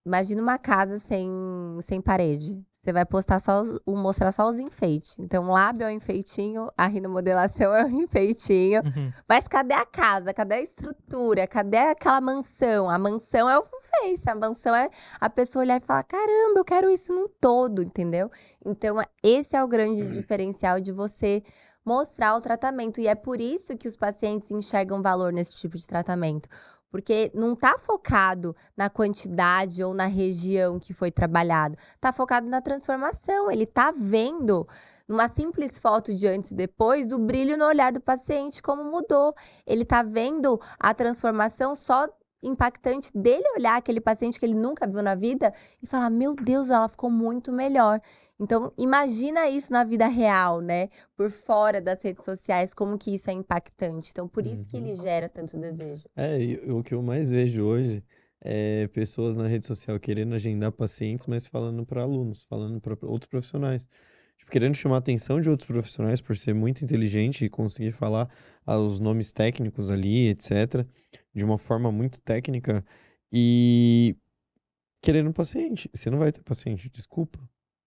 Imagina uma casa sem parede. Você vai postar mostrar só os enfeites. Então, lábio é um enfeitinho, a rinomodelação é um enfeitinho. Mas cadê a casa? Cadê a estrutura? Cadê aquela mansão? A mansão é o full face. A mansão é a pessoa olhar e falar, caramba, eu quero isso num todo, entendeu? Então, esse é o grande diferencial de você mostrar o tratamento. E é por isso que os pacientes enxergam valor nesse tipo de tratamento. Porque não está focado na quantidade ou na região que foi trabalhado. Está focado na transformação. Ele está vendo, numa simples foto de antes e depois, o brilho no olhar do paciente, como mudou. Ele está vendo a transformação só impactante dele olhar aquele paciente que ele nunca viu na vida e falar, meu Deus, ela ficou muito melhor. Então, imagina isso na vida real, né? Por fora das redes sociais, como que isso é impactante. Então, por isso que ele gera tanto desejo. O que eu mais vejo hoje é pessoas na rede social querendo agendar pacientes, mas falando para alunos, falando para outros profissionais. Tipo, querendo chamar a atenção de outros profissionais por ser muito inteligente e conseguir falar os nomes técnicos ali, etc., de uma forma muito técnica e querendo paciente. Você não vai ter paciente, desculpa.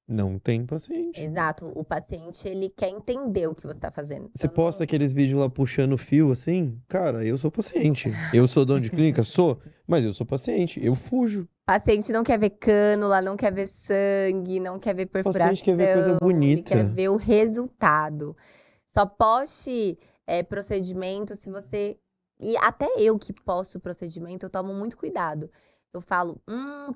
Não tem paciente. Exato. O paciente, ele quer entender o que você tá fazendo. Você Então, posta aqueles vídeos lá puxando fio assim? Cara, eu sou paciente. Eu sou dono de clínica? Sou. Mas eu sou paciente. Eu fujo. paciente não quer ver cânula, não quer ver sangue, não quer ver perfuração. Paciente quer ver coisa Ele bonita. quer ver o resultado. Só poste procedimento se você... E até eu que posto o procedimento, eu tomo muito cuidado. Eu falo,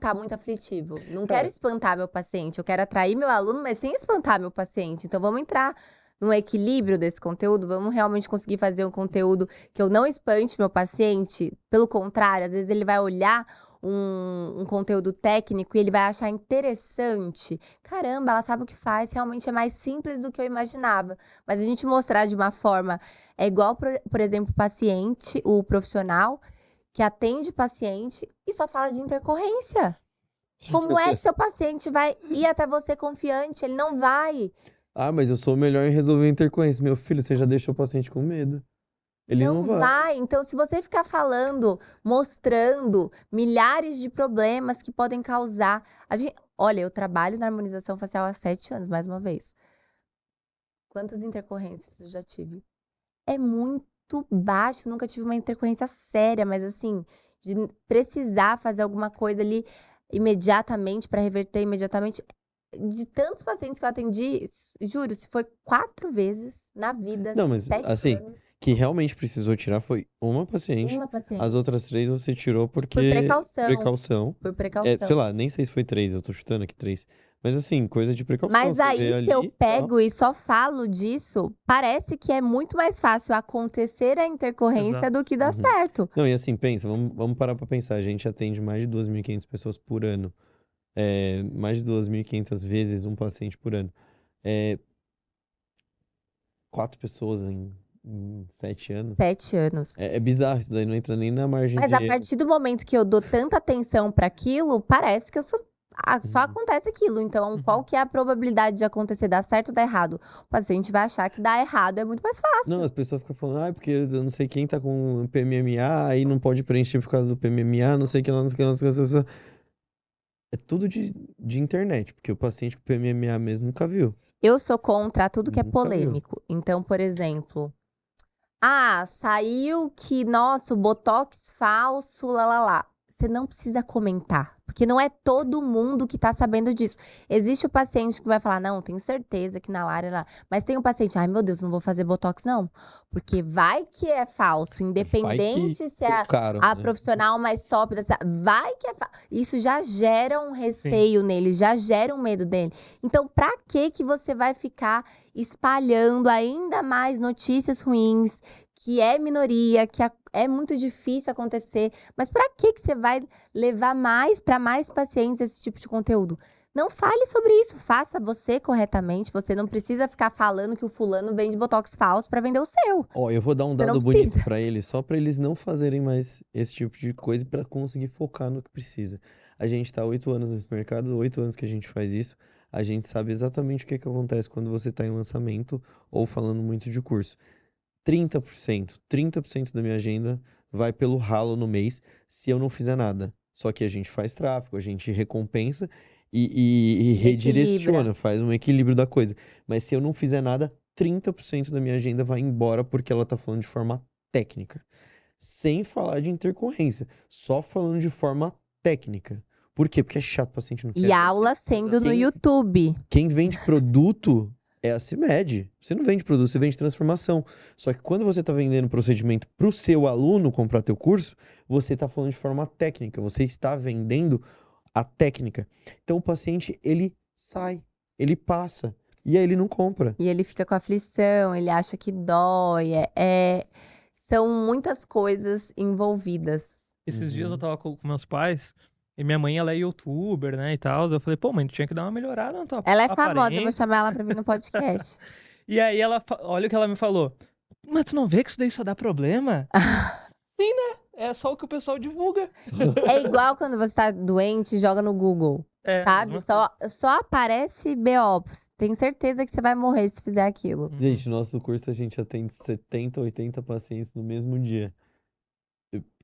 tá muito aflitivo. Não Cara, quero espantar meu paciente. Eu quero atrair meu aluno, mas sem espantar meu paciente. Então, vamos entrar no equilíbrio desse conteúdo. Vamos realmente conseguir fazer um conteúdo que eu não espante meu paciente. Pelo contrário, às vezes ele vai olhar um conteúdo técnico e ele vai achar interessante. Caramba, ela sabe o que faz. Realmente é mais simples do que eu imaginava. Mas a gente mostrar de uma forma... É igual, por exemplo, o paciente, o profissional... que atende paciente e só fala de intercorrência. Como é que seu paciente vai ir até você confiante? Ele não vai. Ah, mas eu sou o melhor em resolver intercorrência. Meu filho, você já deixou o paciente com medo. Ele não vai. Então, se você ficar falando, mostrando milhares de problemas que podem causar... Olha, eu trabalho na harmonização facial há 7 anos, mais uma vez. Quantas intercorrências eu já tive? É muito baixo, nunca tive uma intercorrência séria, mas assim, de precisar fazer alguma coisa ali imediatamente para reverter imediatamente. De tantos pacientes que eu atendi, juro, se foi 4 vezes na vida, Não, mas 7 assim, anos, que realmente precisou tirar foi uma paciente. uma paciente. As outras 3 você tirou porque... Por precaução. Precaução. Por É, precaução. sei lá, nem sei se foi 3, eu tô chutando aqui 3. Mas assim, coisa de precaução. Mas você aí, vê se ali eu e tal. pego e só falo disso, parece que é muito mais fácil acontecer a intercorrência Exato. do que dar Uhum. certo. Não, e assim, pensa, vamos parar pra pensar. A gente atende mais de 2.500 pessoas por ano. Mais de 2.500 vezes um paciente por ano. 4 pessoas em 7 anos. 7 anos. É bizarro, isso daí não entra nem na margem Mas de a erro. partir do momento que eu dou tanta atenção para aquilo, parece que eu sou. Só acontece aquilo. Então, qual que é a probabilidade de acontecer dar certo ou dar errado? O paciente vai achar que dar errado é muito mais fácil. Não, as pessoas ficam falando, porque eu não sei quem tá com PMMA, aí não pode preencher por causa do PMMA, não sei o que lá, não sei o que lá, não sei o que lá, não sei o que lá. É tudo de internet, porque o paciente com PMMA mesmo nunca viu. Eu sou contra tudo que é Nunca viu. polêmico. Então, por exemplo, saiu que, nossa, o botox falso, lá. Você não precisa comentar, porque não é todo mundo que tá sabendo disso. Existe o paciente que vai falar, não, tenho certeza que na Lara lá. Mas tem o paciente, ai meu Deus, não vou fazer botox não. Porque vai que é falso, independente se é Trocaram, a né? profissional mais top dessa. Vai que é falso. Isso já gera um receio nele, já gera um medo dele. Então, pra que você vai ficar espalhando ainda mais notícias ruins, que é minoria, que é muito difícil acontecer, mas pra que você vai levar para mais pacientes esse tipo de conteúdo? Não fale sobre isso, faça você corretamente, você não precisa ficar falando que o fulano vende botox falso pra vender o seu. Ó, eu vou dar um Você não dado bonito precisa. pra eles, só pra eles não fazerem mais esse tipo de coisa e pra conseguir focar no que precisa. A gente tá 8 anos nesse mercado, 8 anos que a gente faz isso. A gente sabe exatamente o que acontece quando você tá em lançamento ou falando muito de curso. 30% da minha agenda vai pelo ralo no mês se eu não fizer nada. Só que a gente faz tráfego, a gente recompensa e redireciona, faz um equilíbrio da coisa. Mas se eu não fizer nada, 30% da minha agenda vai embora porque ela tá falando de forma técnica. Sem falar de intercorrência, só falando de forma técnica. Por quê? Porque é chato, o paciente não quer. E aula sendo no YouTube. Quem vende produto é a CIMED. Você não vende produto, você vende transformação. Só que quando você está vendendo procedimento para o seu aluno comprar teu curso, você está falando de forma técnica. Você está vendendo a técnica. Então o paciente, ele sai, ele passa. E aí ele não compra. E ele fica com aflição, ele acha que dói. São muitas coisas envolvidas. Esses dias eu tava com meus pais e minha mãe, ela é youtuber, né, e tal. Eu falei, pô, mãe, tu tinha que dar uma melhorada na tua Ela é famosa, eu vou aparência. chamar ela pra vir no podcast. E aí olha o que ela me falou. Mas tu não vê que isso daí só dá problema? Sim, né? É só o que o pessoal divulga. É igual quando você tá doente e joga no Google, sabe? mesma Só aparece BO. Tem certeza que você vai morrer se fizer aquilo. coisa. Gente, no nosso curso a gente atende 70, 80 pacientes no mesmo dia.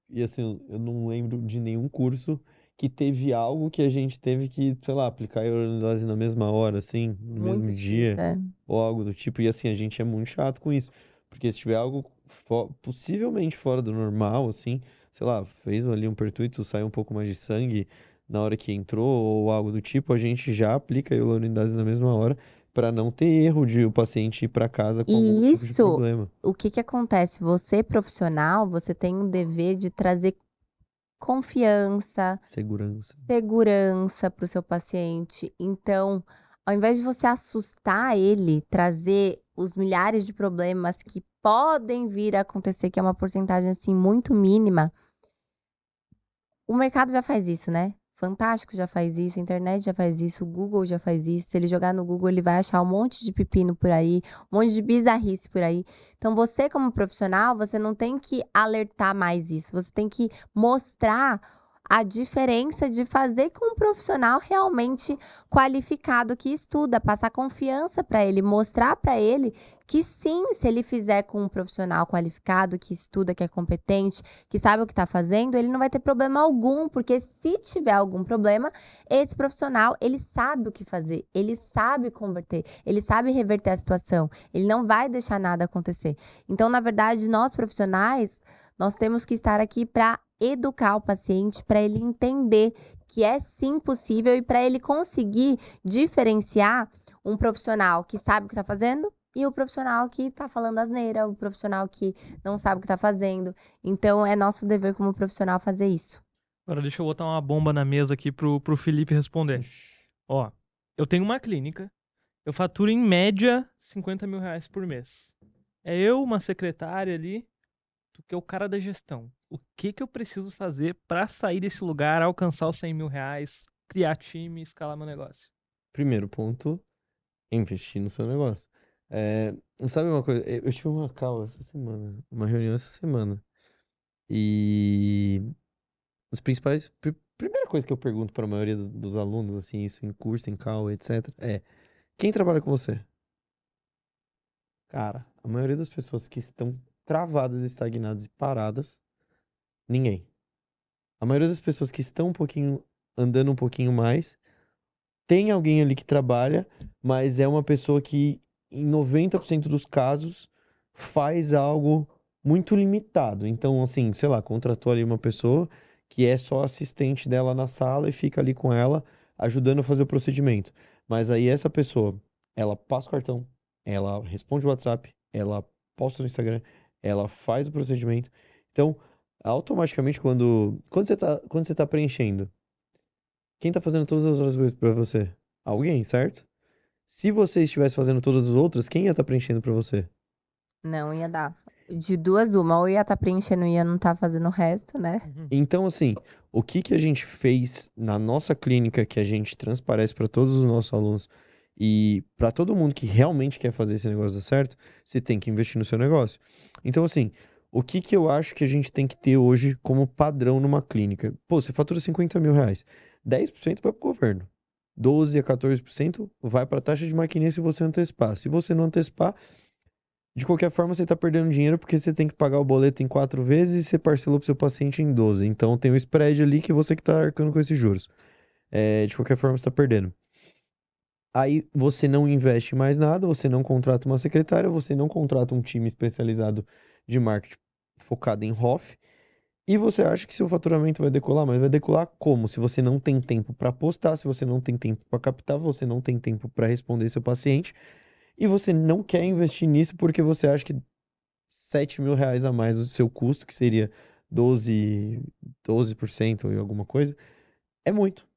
E assim, eu não lembro de nenhum curso que teve algo que a gente teve que, sei lá, aplicar a hyaluronidase na mesma hora, assim, no Muito mesmo difícil, dia, ou algo do tipo. E assim, a gente é muito chato com isso. Porque se tiver algo possivelmente fora do normal, assim, sei lá, fez ali um pertuito, saiu um pouco mais de sangue na hora que entrou, ou algo do tipo, a gente já aplica a hyaluronidase na mesma hora, para não ter erro de o paciente ir para casa com algum E tipo de isso, problema. o que que acontece? Você, profissional, você tem um dever de trazer confiança, Segurança. segurança para o seu paciente. Então, ao invés de você assustar ele, trazer os milhares de problemas que podem vir a acontecer, que é uma porcentagem assim muito mínima, o mercado já faz isso, né? Fantástico já faz isso, a internet já faz isso, o Google já faz isso. Se ele jogar no Google, ele vai achar um monte de pepino por aí, um monte de bizarrice por aí. Então, você como profissional, você não tem que alertar mais isso. Você tem que mostrar a diferença de fazer com um profissional realmente qualificado que estuda, passar confiança para ele, mostrar para ele que sim, se ele fizer com um profissional qualificado, que estuda, que é competente, que sabe o que está fazendo, ele não vai ter problema algum, porque se tiver algum problema, esse profissional, ele sabe o que fazer, ele sabe converter, ele sabe reverter a situação, ele não vai deixar nada acontecer. Então, na verdade, nós profissionais, nós temos que estar aqui para educar o paciente, para ele entender que é sim possível e para ele conseguir diferenciar um profissional que sabe o que está fazendo e o profissional que tá falando asneira, o profissional que não sabe o que tá fazendo. Então, é nosso dever como profissional fazer isso. Agora deixa eu botar uma bomba na mesa aqui pro Felipe responder. Ó, eu tenho uma clínica, eu faturo em média 50 mil reais por mês. É eu, uma secretária ali, tu que é o cara da gestão. O que eu preciso fazer pra sair desse lugar, alcançar os 100 mil reais, criar time, escalar meu negócio? Primeiro ponto, investir no seu negócio. Sabe uma coisa? Eu tive uma call essa semana, uma reunião essa semana. E os principais. Primeira coisa que eu pergunto para a maioria dos alunos, assim, isso em curso, em call, etc., é: quem trabalha com você? Cara, a maioria das pessoas que estão travadas, estagnadas e paradas, ninguém. A maioria das pessoas que estão andando um pouquinho mais, tem alguém ali que trabalha, mas é uma pessoa que, em 90% dos casos, faz algo muito limitado. Então, assim, sei lá, contratou ali uma pessoa que é só assistente dela na sala e fica ali com ela, ajudando a fazer o procedimento. Mas aí essa pessoa, ela passa o cartão, ela responde o WhatsApp, ela posta no Instagram, ela faz o procedimento. Então, automaticamente, quando você tá preenchendo, quem tá fazendo todas as outras coisas pra você? Alguém, certo? Se você estivesse fazendo todas as outras, quem ia estar preenchendo pra você? Não ia dar. De duas, uma, ou ia estar preenchendo e ia não estar fazendo o resto, né? Então, assim, o que a gente fez na nossa clínica, que a gente transparece pra todos os nossos alunos e pra todo mundo que realmente quer fazer esse negócio dar certo, você tem que investir no seu negócio. Então, assim, o que eu acho que a gente tem que ter hoje como padrão numa clínica? Pô, você fatura 50 mil reais, 10% vai pro governo. 12 a 14% vai para a taxa de maquininha se você antecipar. Se você não antecipar, de qualquer forma você está perdendo dinheiro porque você tem que pagar o boleto em 4 vezes e você parcelou para o seu paciente em 12. Então tem o spread ali que você que está arcando com esses juros. De qualquer forma você está perdendo. Aí você não investe mais nada, você não contrata uma secretária, você não contrata um time especializado de marketing focado em ROF. E você acha que seu faturamento vai decolar, mas vai decolar como? Se você não tem tempo para postar, se você não tem tempo para captar, você não tem tempo para responder seu paciente, e você não quer investir nisso porque você acha que 7 mil reais a mais do seu custo, que seria 12% e alguma coisa, é muito.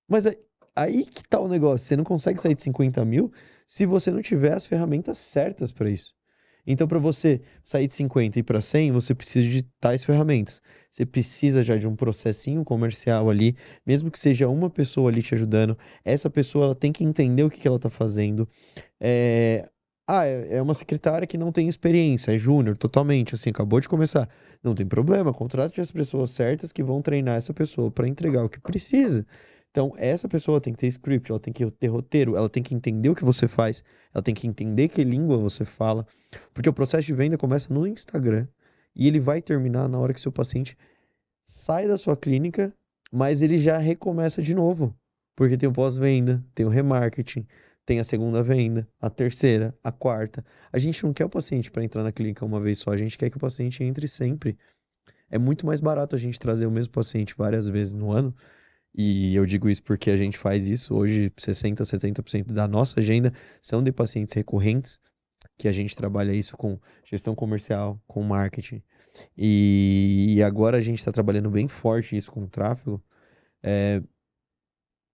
Mas aí que tá o negócio, você não consegue sair de 50 mil se você não tiver as ferramentas certas para isso. Então, para você sair de 50 e ir para 100, você precisa de tais ferramentas. Você precisa já de um processinho comercial ali, mesmo que seja uma pessoa ali te ajudando. Essa pessoa ela tem que entender o que ela está fazendo. É uma secretária que não tem experiência, é júnior totalmente, assim, acabou de começar. Não tem problema, contrate as pessoas certas que vão treinar essa pessoa para entregar o que precisa. Então, essa pessoa tem que ter script, ela tem que ter roteiro, ela tem que entender o que você faz, ela tem que entender que língua você fala, porque o processo de venda começa no Instagram e ele vai terminar na hora que seu paciente sai da sua clínica mas ele já recomeça de novo. Porque tem o pós-venda, tem o remarketing, tem a segunda venda, a terceira, a quarta. A gente não quer o paciente para entrar na clínica uma vez só, a gente quer que o paciente entre sempre. É muito mais barato a gente trazer o mesmo paciente várias vezes no ano. E eu digo isso porque a gente faz isso. Hoje, 60%, 70% da nossa agenda são de pacientes recorrentes, que a gente trabalha isso com gestão comercial, com marketing. E agora a gente está trabalhando bem forte isso com tráfego,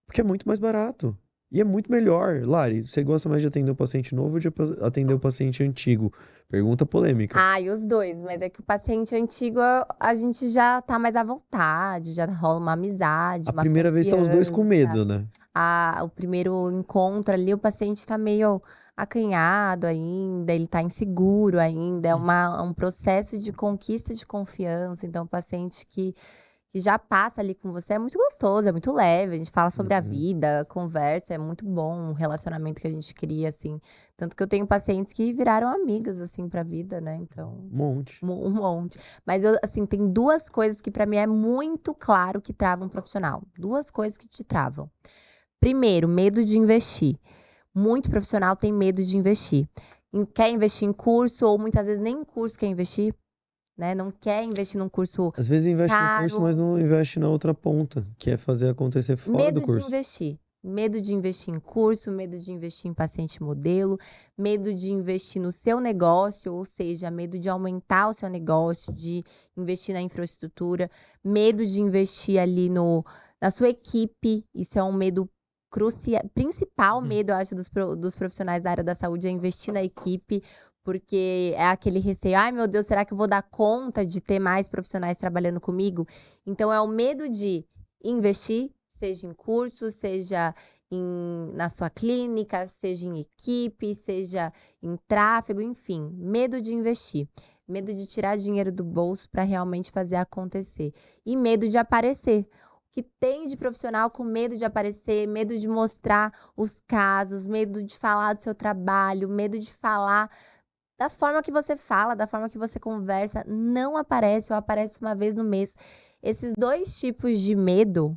porque é muito mais barato. E é muito melhor. Lari, você gosta mais de atender o paciente novo ou de atender o paciente antigo? Pergunta polêmica. Ah, e os dois, mas é que o paciente antigo a gente já tá mais à vontade, já rola uma amizade, A uma primeira vez tá os dois com confiança. medo, né? O primeiro encontro ali, o paciente tá meio acanhado ainda, ele tá inseguro ainda, é um processo de conquista de confiança. Então, o paciente que já passa ali com você é muito gostoso, é muito leve, a gente fala sobre a Uhum. vida, conversa, é muito bom o relacionamento que a gente cria, assim. Tanto que eu tenho pacientes que viraram amigas, assim, pra vida, né? Então, Um monte. um monte. Mas, assim, tem duas coisas que pra mim é muito claro que travam um profissional. Duas coisas que te travam. Primeiro, medo de investir. Muito profissional tem medo de investir. Quer investir em curso, ou muitas vezes nem em curso quer investir, né? Não quer investir num curso Às vezes investe no curso, mas caro. não investe na outra ponta, que é fazer acontecer fora do Medo de curso. investir. Medo de investir em curso, medo de investir em paciente modelo, medo de investir no seu negócio, ou seja, medo de aumentar o seu negócio, de investir na infraestrutura, medo de investir ali na sua equipe. Isso é um medo crucial, principal medo, eu acho, dos profissionais da área da saúde, é investir na equipe, porque é aquele receio, ai meu Deus, será que eu vou dar conta de ter mais profissionais trabalhando comigo? Então é o medo de investir, seja em curso, seja na sua clínica, seja em equipe, seja em tráfego, enfim, medo de investir. Medo de tirar dinheiro do bolso para realmente fazer acontecer. E medo de aparecer. O que tem de profissional com medo de aparecer, medo de mostrar os casos, medo de falar do seu trabalho, medo de falar da forma que você fala, da forma que você conversa, não aparece ou aparece uma vez no mês. Esses dois tipos de medo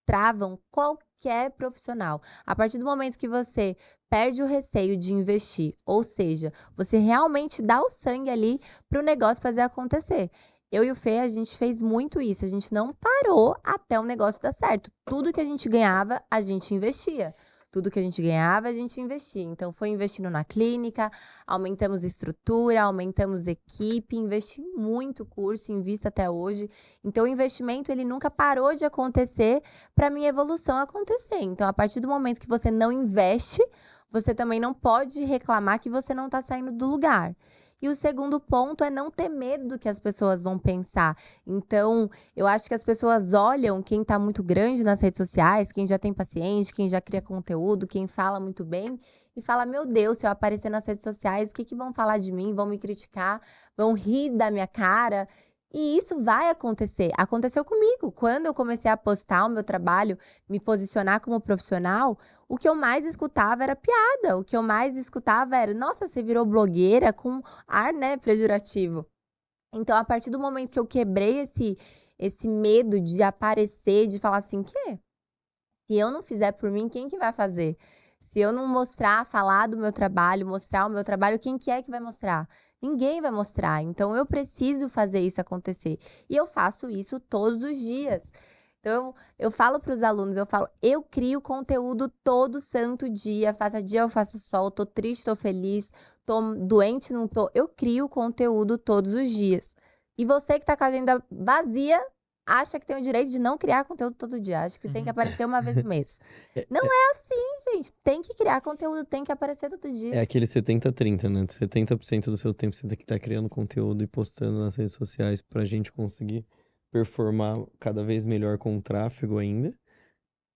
travam qualquer profissional. A partir do momento que você perde o receio de investir, ou seja, você realmente dá o sangue ali para o negócio fazer acontecer. Eu e o Fê, a gente fez muito isso. A gente não parou até o negócio dar certo. Tudo que a gente ganhava, a gente investia. Tudo que a gente ganhava, a gente investia. Então, foi investindo na clínica, aumentamos estrutura, aumentamos equipe, investi muito curso, invisto até hoje. Então, o investimento, ele nunca parou de acontecer para a minha evolução acontecer. Então, a partir do momento que você não investe, você também não pode reclamar que você não está saindo do lugar. E o segundo ponto é não ter medo do que as pessoas vão pensar. Então, eu acho que as pessoas olham quem está muito grande nas redes sociais, quem já tem paciente, quem já cria conteúdo, quem fala muito bem, e fala, meu Deus, se eu aparecer nas redes sociais, o que vão falar de mim? Vão me criticar? Vão rir da minha cara? E isso vai acontecer. Aconteceu comigo. Quando eu comecei a postar o meu trabalho, me posicionar como profissional, o que eu mais escutava era piada. O que eu mais escutava era, nossa, você virou blogueira com ar, né, pejorativo. Então, a partir do momento que eu quebrei esse medo de aparecer, de falar assim, se eu não fizer por mim, quem que vai fazer? Se eu não mostrar, falar do meu trabalho, mostrar o meu trabalho, quem que é que vai mostrar? Ninguém vai mostrar. Então, eu preciso fazer isso acontecer. E eu faço isso todos os dias. Então, eu falo para os alunos, eu crio conteúdo todo santo dia, faça dia ou faça sol, tô triste, tô feliz, tô doente, não tô. Eu crio conteúdo todos os dias. E você que tá com a agenda vazia, acha que tem o direito de não criar conteúdo todo dia. Acha que tem que aparecer uma vez no mês. Não é assim, gente. Tem que criar conteúdo, tem que aparecer todo É dia. aquele 70-30, né? 70% do seu tempo você tem que estar criando conteúdo e postando nas redes sociais pra gente conseguir performar cada vez melhor com o tráfego ainda.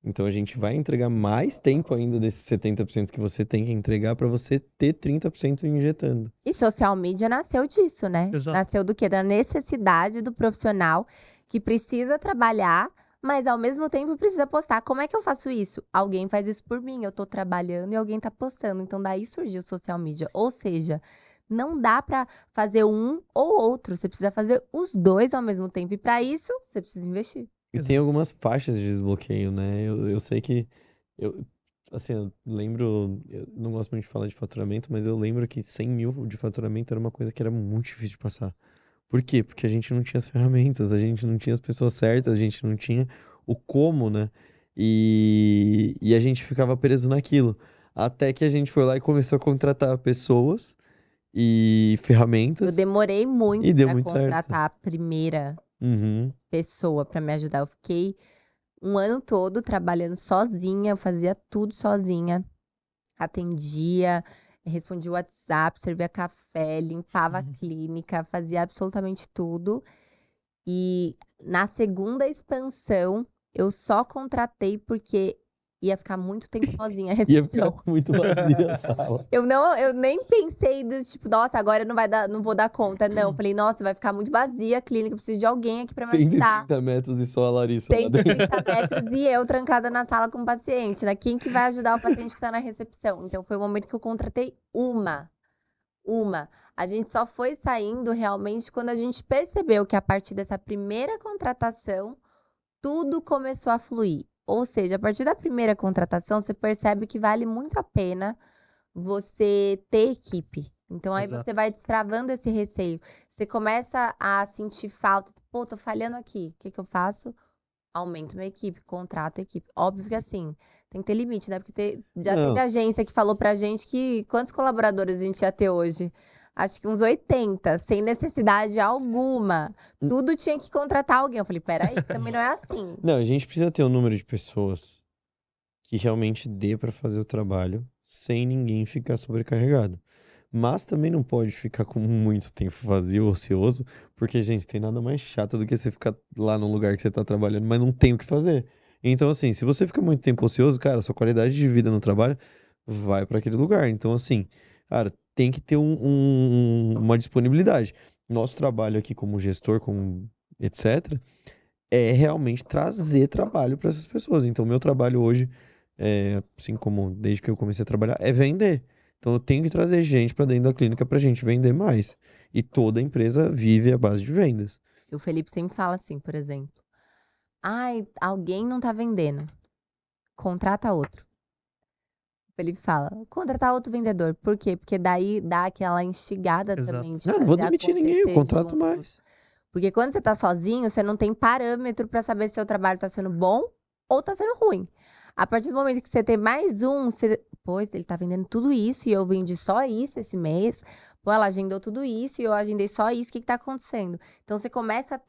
Então a gente vai entregar mais tempo ainda desses 70% que você tem que entregar pra você ter 30% injetando. E social media nasceu disso, né? Exato. Nasceu do quê? Da necessidade do profissional que precisa trabalhar, mas ao mesmo tempo precisa postar. Como é que eu faço isso? Alguém faz isso por mim, eu tô trabalhando e alguém tá postando. Então daí surgiu o social media. Ou seja, não dá pra fazer um ou outro, você precisa fazer os dois ao mesmo tempo. E pra isso, você precisa investir. E tem algumas faixas de desbloqueio, né? Eu sei que. Assim, eu lembro. Eu não gosto muito de falar de faturamento, mas eu lembro que 100 mil de faturamento era uma coisa que era muito difícil de passar. Por quê? Porque a gente não tinha as ferramentas, a gente não tinha as pessoas certas, a gente não tinha o como, né? E a gente ficava preso naquilo. Até que a gente foi lá e começou a contratar pessoas e Eu ferramentas demorei muito e deu para muito certo. contratar a primeira Uhum. pessoa para me ajudar. Eu fiquei um ano todo trabalhando sozinha, eu fazia tudo sozinha. Atendia, respondia o WhatsApp, servia café, limpava a clínica, fazia absolutamente tudo. E na segunda expansão, eu só contratei porque ia ficar muito tempo sozinha a Ia ficar recepção. muito vazia a sala. Eu nem pensei do tipo, nossa, agora não vou dar conta. Não, falei, nossa, vai ficar muito vazia a clínica, eu preciso de alguém aqui pra me ajudar. 130 metros e só a Larissa lá dentro. 130 metros e eu trancada na sala com o paciente, né? Quem que vai ajudar o paciente que tá na recepção? Então foi o momento que eu contratei uma. A gente só foi saindo realmente quando a gente percebeu que a partir dessa primeira contratação, tudo começou a fluir. Ou seja, a partir da primeira contratação, você percebe que vale muito a pena você ter equipe. Então aí Exato. você vai destravando esse receio. Você começa a sentir falta. Pô, tô falhando aqui. O que que eu faço? Aumento minha equipe, contrato a equipe. Óbvio que assim, tem que ter limite, né? Porque já Não. teve agência que falou pra gente que quantos colaboradores a gente ia ter hoje? Acho que uns 80, sem necessidade alguma. Tudo tinha que contratar alguém. Eu falei, peraí, também não é assim. Não, a gente precisa ter um número de pessoas que realmente dê pra fazer o trabalho sem ninguém ficar sobrecarregado. Mas também não pode ficar com muito tempo vazio, ocioso, porque, gente, tem nada mais chato do que você ficar lá num lugar que você tá trabalhando, mas não tem o que fazer. Então, assim, se você fica muito tempo ocioso, cara, sua qualidade de vida no trabalho vai pra aquele lugar. Então, assim, cara, tem que ter uma disponibilidade. Nosso trabalho aqui como gestor, como etc., é realmente trazer trabalho para essas pessoas. Então, meu trabalho hoje, assim como desde que eu comecei a trabalhar, é vender. Então, eu tenho que trazer gente para dentro da clínica para a gente vender mais. E toda empresa vive à base de vendas. E o Felipe sempre fala assim, por exemplo. Ai, alguém não tá vendendo. Contrata outro. O Felipe fala, contratar outro vendedor. Por quê? Porque daí dá aquela instigada Exato. também de Não, não vou fazer demitir ninguém, eu acontecer contrato juntos. mais. Porque quando você tá sozinho, você não tem parâmetro pra saber se seu trabalho tá sendo bom ou tá sendo ruim. A partir do momento que você tem mais um, pois ele tá vendendo tudo isso e eu vendi só isso esse mês. Pô, ela agendou tudo isso e eu agendei só isso. O que que tá acontecendo? Então você começa a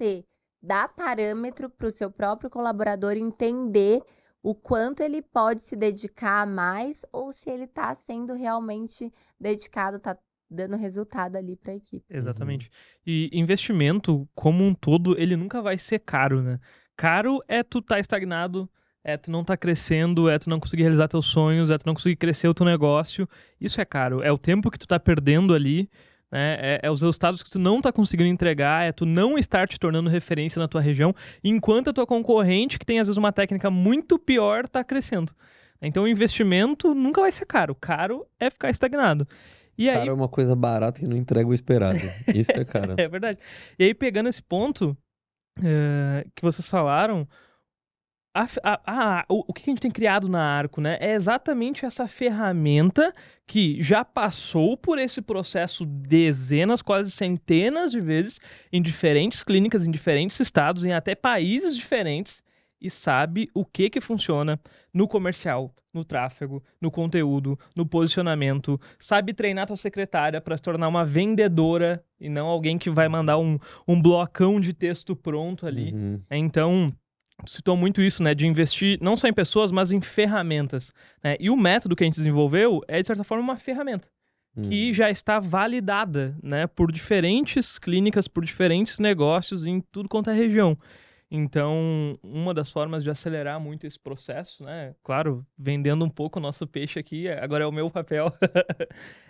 dar parâmetro pro seu próprio colaborador entender o quanto ele pode se dedicar mais ou se ele tá sendo realmente dedicado, tá dando resultado ali pra equipe. Exatamente. E investimento, como um todo, ele nunca vai ser caro, né? Caro é tu tá estagnado, é tu não tá crescendo, é tu não conseguir realizar teus sonhos, é tu não conseguir crescer o teu negócio. Isso é caro. É o tempo que tu tá perdendo ali, né? É os resultados que tu não tá conseguindo entregar, é tu não estar te tornando referência na tua região, enquanto a tua concorrente, que tem às vezes uma técnica muito pior, tá crescendo. Então o investimento nunca vai ser caro. Caro é ficar estagnado. E aí, Cara, é uma coisa barata que não entrega o esperado. Isso é caro. é verdade. E aí, pegando esse ponto que vocês falaram, o que a gente tem criado na Arco, né? É exatamente essa ferramenta que já passou por esse processo dezenas, quase centenas de vezes, em diferentes clínicas, em diferentes estados, em até países diferentes, e sabe o que funciona no comercial, no tráfego, no conteúdo, no posicionamento, sabe treinar tua secretária para se tornar uma vendedora e não alguém que vai mandar um blocão de texto pronto ali. Uhum. Então, citou muito isso, né, de investir não só em pessoas, mas em ferramentas, né? E o método que a gente desenvolveu é, de certa forma, uma ferramenta que já está validada, né, por diferentes clínicas, por diferentes negócios em tudo quanto é região. Então, uma das formas de acelerar muito esse processo, né, claro, vendendo um pouco o nosso peixe aqui, agora é o meu papel,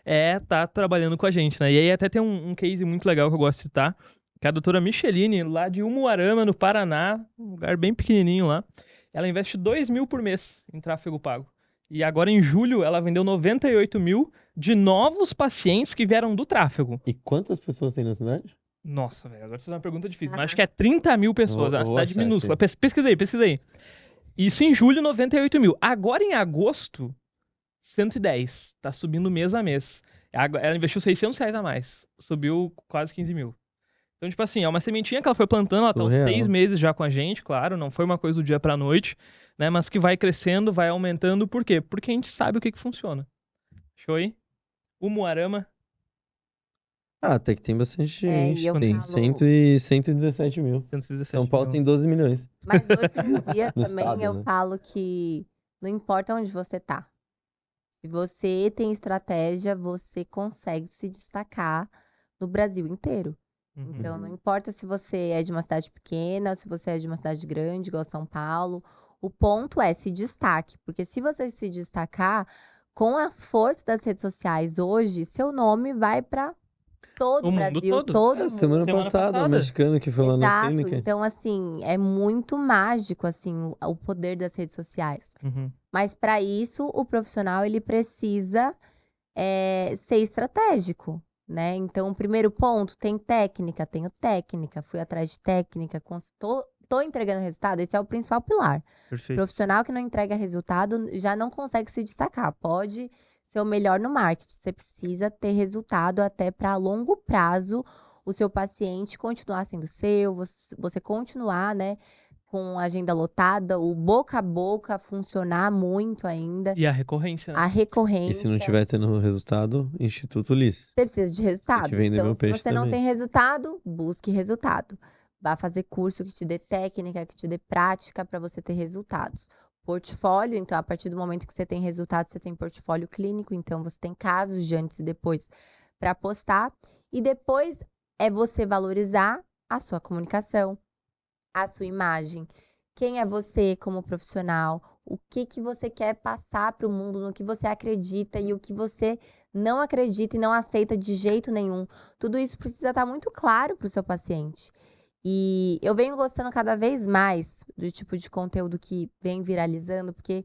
é estar trabalhando com a gente, né? E aí até tem um case muito legal que eu gosto de citar, que é a doutora Micheline, lá de Umuarama, no Paraná, um lugar bem pequenininho lá. Ela investe 2 mil por mês em tráfego pago. E agora, em julho, ela vendeu 98 mil de novos pacientes que vieram do tráfego. E quantas pessoas tem na cidade? Nossa, velho, agora você fez uma pergunta difícil. Mas Aham. acho que é 30 mil pessoas, é uma Vou cidade achar minúscula. aqui. Pesquisa aí. Isso em julho, 98 mil. Agora em agosto, 110. Tá subindo mês a mês. Ela investiu R$ 600 a mais. Subiu quase 15 mil. Então, tipo assim, é uma sementinha que ela foi plantando, ela tá uns Surreal. 6 meses já com a gente, claro, não foi uma coisa do dia pra noite, né? Mas que vai crescendo, vai aumentando, por quê? Porque a gente sabe o que funciona. Show aí? O Moarama, Ah, até que tem bastante É, e gente. eu Tem falo. 117 mil. 117 São Paulo mil. tem 12 milhões. Mas hoje em dia No também estado, eu né? falo que não importa onde você tá. Se você tem estratégia, você consegue se destacar no Brasil inteiro. Uhum. Então, não importa se você é de uma cidade pequena, se você é de uma cidade grande, igual São Paulo. O ponto é se destaque. Porque se você se destacar, com a força das redes sociais hoje, seu nome vai para todo O o mundo Brasil, todo. todo mundo. Semana passada, o mexicano que foi lá na Exato. clínica. Então, assim, é muito mágico, assim, o poder das redes sociais. Uhum. Mas para isso, o profissional ele precisa ser estratégico, né? Então, o primeiro ponto, tem técnica, tenho técnica, fui atrás de técnica, tô entregando resultado, esse é o principal pilar. Perfeito. Profissional que não entrega resultado já não consegue se destacar. Pode ser o melhor no marketing, você precisa ter resultado até para longo prazo o seu paciente continuar sendo seu, você continuar, né, com a agenda lotada, o boca a boca funcionar muito ainda, E a recorrência, né? a E recorrência. se não tiver tendo resultado, Instituto Liz. Você precisa de Tem que resultado. vender Então, meu se peixe você não também. tem resultado, busque resultado. Vá fazer curso que te dê técnica, que te dê prática para você ter resultados. Portfólio, então, a partir do momento que você tem resultado, você tem portfólio clínico, então você tem casos de antes e depois para postar. E depois é você valorizar a sua comunicação, a sua imagem. Quem é você como profissional? O que você quer passar para o mundo, no que você acredita e o que você não acredita e não aceita de jeito nenhum. Tudo isso precisa estar muito claro para o seu paciente. E eu venho gostando cada vez mais do tipo de conteúdo que vem viralizando, porque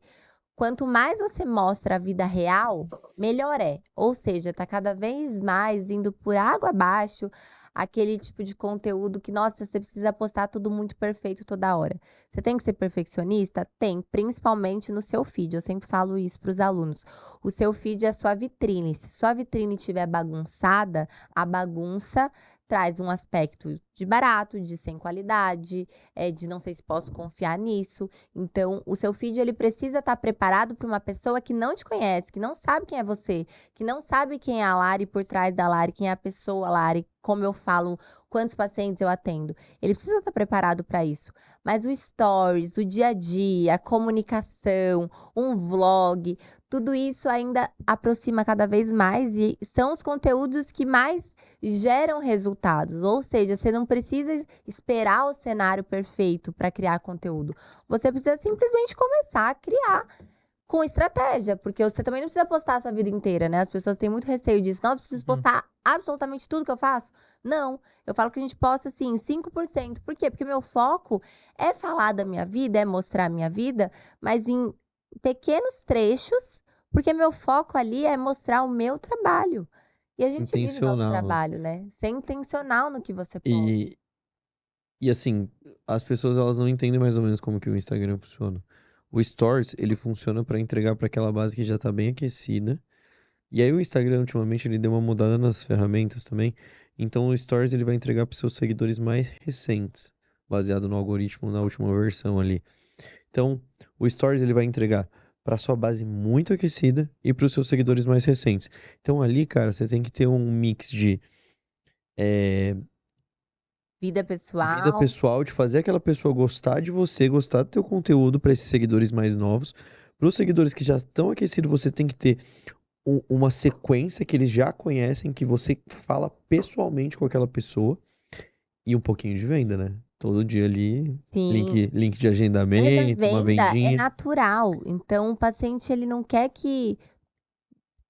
quanto mais você mostra a vida real, melhor é. Ou seja, tá cada vez mais indo por água abaixo aquele tipo de conteúdo que, nossa, você precisa postar tudo muito perfeito toda hora. Você tem que ser perfeccionista? Tem, principalmente no seu feed. Eu sempre falo isso para os alunos. O seu feed é a sua vitrine. Se sua vitrine estiver bagunçada, a bagunça traz um aspecto de barato, de sem qualidade, de não sei se posso confiar nisso. Então, o seu feed ele precisa estar preparado para uma pessoa que não te conhece, que não sabe quem é você, que não sabe quem é a Lari por trás da Lari, quem é a pessoa Lari, como eu falo, quantos pacientes eu atendo. Ele precisa estar preparado para isso. Mas o stories, o dia a dia, a comunicação, um vlog, tudo isso ainda aproxima cada vez mais e são os conteúdos que mais geram resultados. Ou seja, você não precisa esperar o cenário perfeito para criar conteúdo. Você precisa simplesmente começar a criar com estratégia, porque você também não precisa postar a sua vida inteira, né? As pessoas têm muito receio disso. Nossa, preciso postar absolutamente tudo que eu faço? Não. Eu falo que a gente posta, assim, 5%. Por quê? Porque meu foco é falar da minha vida, é mostrar a minha vida, mas em pequenos trechos, porque meu foco ali é mostrar o meu trabalho. E a gente vive o nosso Intencional. trabalho, né? Ser intencional no que você posta. E assim, as pessoas elas não entendem mais ou menos como que o Instagram funciona. O Stories, ele funciona para entregar para aquela base que já tá bem aquecida. E aí o Instagram ultimamente ele deu uma mudada nas ferramentas também. Então o Stories ele vai entregar para seus seguidores mais recentes, baseado no algoritmo na última versão ali. Então, o Stories ele vai entregar para sua base muito aquecida e para os seus seguidores mais recentes. Então ali, cara, você tem que ter um mix de Vida vida pessoal. pessoal, de fazer aquela pessoa gostar de você, gostar do teu conteúdo para esses seguidores mais novos. Para os seguidores que já estão aquecidos, você tem que ter uma sequência que eles já conhecem, que você fala pessoalmente com aquela pessoa e um pouquinho de venda, né? Todo dia ali, Sim. link de Mas a agendamento, uma venda é vendinha. natural. Então, o paciente ele não quer que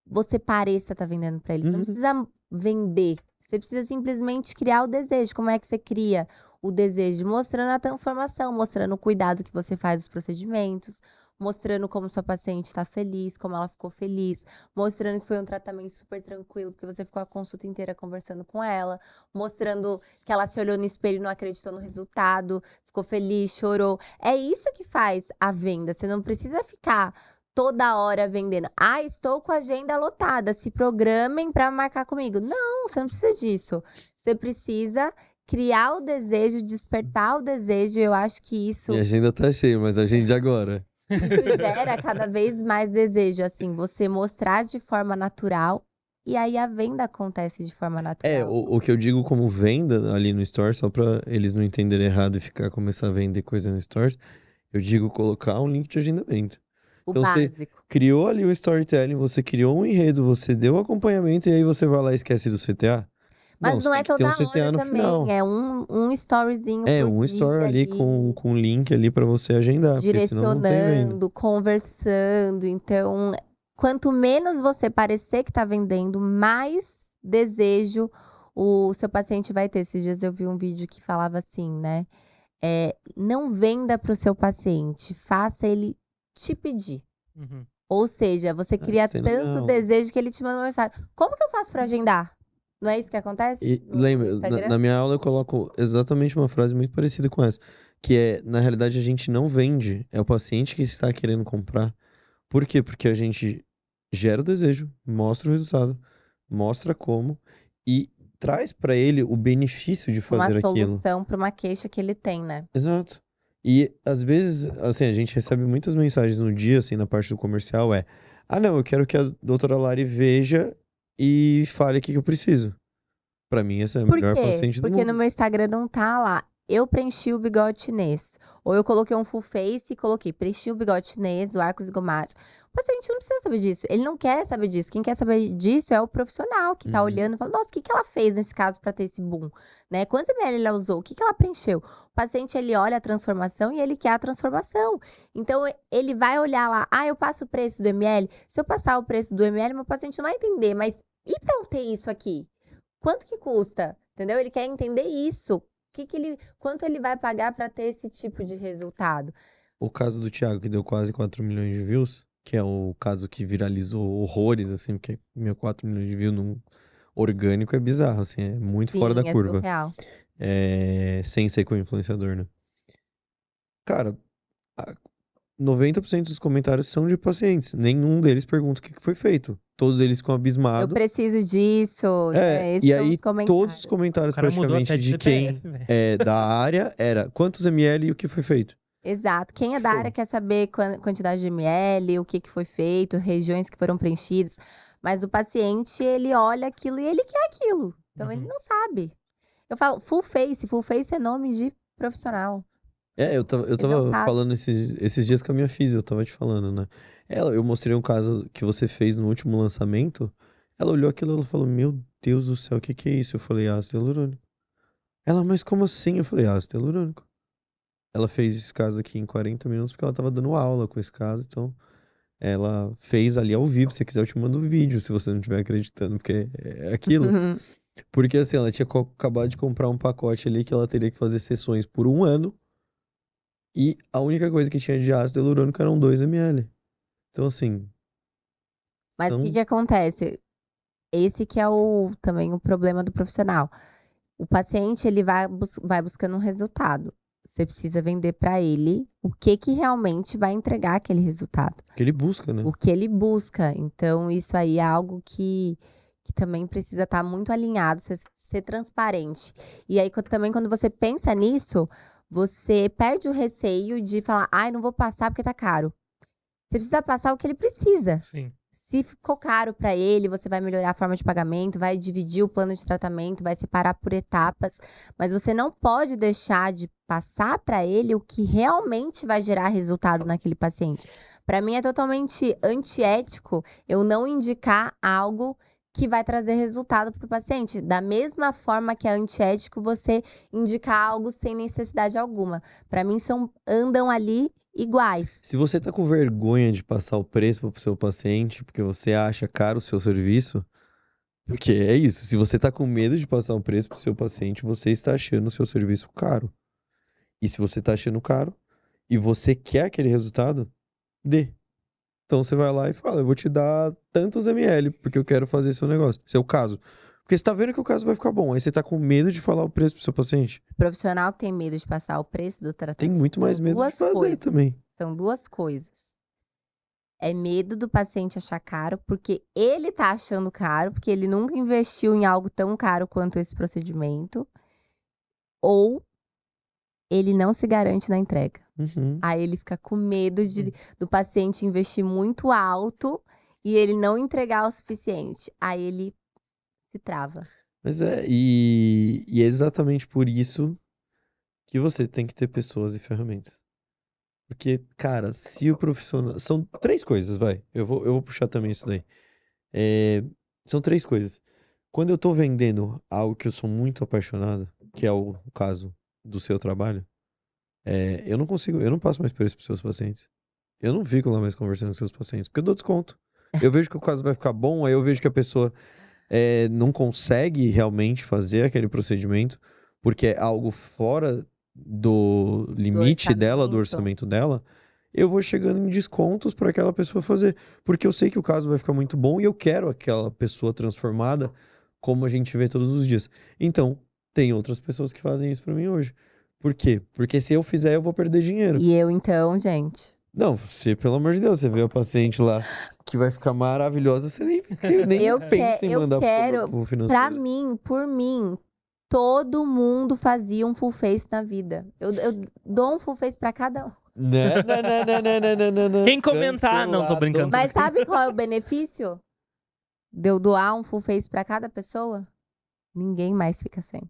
você pareça estar vendendo para ele. Você não Uhum. precisa vender. Você precisa simplesmente criar o desejo. Como é que você cria o desejo? Mostrando a transformação, mostrando o cuidado que você faz dos procedimentos, mostrando como sua paciente está feliz, como ela ficou feliz, mostrando que foi um tratamento super tranquilo, porque você ficou a consulta inteira conversando com ela, mostrando que ela se olhou no espelho e não acreditou no resultado, ficou feliz, chorou. É isso que faz a venda. Você não precisa ficar toda hora vendendo. Ah, estou com a agenda lotada, se programem para marcar comigo. Não, você não precisa disso. Você precisa criar o desejo, despertar o desejo. Eu acho que isso Minha agenda tá cheia, mas a agenda agora. gera cada vez mais desejo, assim, você mostrar de forma natural e aí a venda acontece de forma natural. O que eu digo como venda ali no Store, só pra eles não entenderem errado e começar a vender coisa no Store, eu digo colocar um link de agendamento. O Então você básico. criou ali o storytelling, você criou um enredo, você deu acompanhamento e aí você vai lá e esquece do CTA? Mas Não, não você é tem que ter toda um CTA hora no final. também, é um storyzinho É, por um story dia ali com link ali pra você agendar, porque senão não tem venda. direcionando, conversando. Então, quanto menos você parecer que tá vendendo, mais desejo o seu paciente vai ter. Esses dias eu vi um vídeo que falava assim, né? Não venda para o seu paciente, faça ele te pedir. Uhum. Ou seja, você cria isso é tanto legal. desejo que ele te manda uma mensagem. Como que eu faço para agendar? Não é isso que acontece E no lembra, Instagram? na minha aula eu coloco exatamente uma frase muito parecida com essa, que é, na realidade a gente não vende, é o paciente que está querendo comprar. Por quê? Porque a gente gera o desejo, mostra o resultado, mostra como e traz pra ele o benefício de Uma fazer aquilo. solução para uma queixa que ele tem, né? Exato. E às vezes, assim, a gente recebe muitas mensagens no dia, assim, na parte do comercial, ah, não, eu quero que a doutora Lari veja e fale o que eu preciso. Pra mim, essa é a Por melhor quê? paciente do Porque no mundo. meu Instagram não tá lá. Eu preenchi o bigode chinês. Ou eu coloquei um full face e coloquei preenchi o bigode chinês, o arco zigomático. O paciente não precisa saber disso. Ele não quer saber disso. Quem quer saber disso é o profissional que tá Uhum. olhando e fala, nossa, o que ela fez nesse caso pra ter esse boom? Né? Quantos ml ela usou? O que ela preencheu? O paciente, ele olha a transformação e ele quer a transformação. Então, ele vai olhar lá, eu passo o preço do ml. Se eu passar o preço do ml, meu paciente não vai entender. Mas e pra eu ter isso aqui? Quanto que custa? Entendeu? Ele quer entender isso. Quanto ele vai pagar para ter esse tipo de resultado? O caso do Thiago, que deu quase 4 milhões de views, que é o caso que viralizou horrores, assim, porque 4 milhões de views num orgânico é bizarro, assim, é muito fora da Sim, é curva. surreal. Sem ser com influenciador, né? Cara, 90% dos comentários são de pacientes. Nenhum deles pergunta o que foi feito. Todos eles ficam Eu abismados. preciso disso, né? Esses E são aí os comentários. todos os comentários O cara mudou praticamente até de de quem CPF, velho. é da área era quantos ml e o que foi feito. Exato. Quem é da Show. área quer saber quantidade de ml, o que foi feito, regiões que foram preenchidas. Mas o paciente, ele olha aquilo e ele quer aquilo. Então, ele não sabe. Eu falo, full face é nome de profissional. Eu Ele não tava sabe. falando esses dias com a minha física, eu tava te falando, né? Eu mostrei um caso que você fez no último lançamento. Ela olhou aquilo e ela falou: Meu Deus do céu, o que é isso? Eu falei: ácido hialurônico. Ela, mas como assim? Eu falei: ácido hialurônico. Ela fez esse caso aqui em 40 minutos porque ela tava dando aula com esse caso, então ela fez ali ao vivo. Se você quiser, eu te mando o vídeo, se você não estiver acreditando, porque é aquilo. Porque assim, ela tinha acabado de comprar um pacote ali que ela teria que fazer sessões por 1 ano. E a única coisa que tinha de ácido hialurônico eram 2 ml. Então, assim. Mas o são... que acontece? Esse que é também o problema do profissional. O paciente, ele vai buscando um resultado. Você precisa vender para ele o que realmente vai entregar aquele resultado. que ele busca, né? O que ele busca. Então, isso aí é algo que também precisa estar muito alinhado, ser transparente. E aí, também, quando você pensa nisso, você perde o receio de falar, não vou passar porque tá caro. Você precisa passar o que ele precisa. Sim. Se ficou caro para ele, você vai melhorar a forma de pagamento, vai dividir o plano de tratamento, vai separar por etapas, mas você não pode deixar de passar para ele o que realmente vai gerar resultado naquele paciente. Para mim é totalmente antiético eu não indicar algo que vai trazer resultado para o paciente. Da mesma forma que é antiético você indicar algo sem necessidade alguma. Para mim andam ali iguais. Se você tá com vergonha de passar o preço pro seu paciente, porque você acha caro o seu serviço, porque é isso. Se você tá com medo de passar o preço pro seu paciente, você está achando o seu serviço caro. E se você tá achando caro e você quer aquele resultado, dê. Então você vai lá e fala, eu vou te dar tantos ml, porque eu quero fazer seu negócio, seu caso. Porque você tá vendo que o caso vai ficar bom, aí você tá com medo de falar o preço pro seu paciente. Profissional que tem medo de passar o preço do Tem tratamento muito mais são medo de duas fazer coisas. também. São duas coisas. É medo do paciente achar caro, porque ele tá achando caro, porque ele nunca investiu em algo tão caro quanto esse procedimento. Ou ele não se garante na entrega. Uhum. Aí ele fica com medo do paciente investir muito alto e ele não entregar o suficiente. Aí ele se trava. Mas e é exatamente por isso que você tem que ter pessoas e ferramentas. Porque, cara, se o profissional. São três coisas, vai. Eu vou puxar também isso daí. É, são três coisas. Quando eu tô vendendo algo que eu sou muito apaixonado, que é o caso do seu trabalho, eu não consigo, eu não passo mais preço pros seus pacientes. Eu não fico lá mais conversando com seus pacientes, porque eu dou desconto. Eu vejo que o caso vai ficar bom, aí eu vejo que a pessoa não consegue realmente fazer aquele procedimento, porque é algo fora do limite dela, do orçamento dela, eu vou chegando em descontos para aquela pessoa fazer, porque eu sei que o caso vai ficar muito bom e eu quero aquela pessoa transformada como a gente vê todos os dias. Então, tem outras pessoas que fazem isso para mim hoje. Por quê? Porque se eu fizer, eu vou perder dinheiro. E eu, então, gente. Não, você, pelo amor de Deus, você vê a paciente lá que vai ficar maravilhosa, você nem pensa em mandar pro financeiro. Pra mim, por mim, todo mundo fazia um full face na vida. Eu dou um full face pra cada um. Não. Quem comentar, não, tô brincando. Mas sabe qual é o benefício de eu doar um full face pra cada pessoa? Ninguém mais fica sem.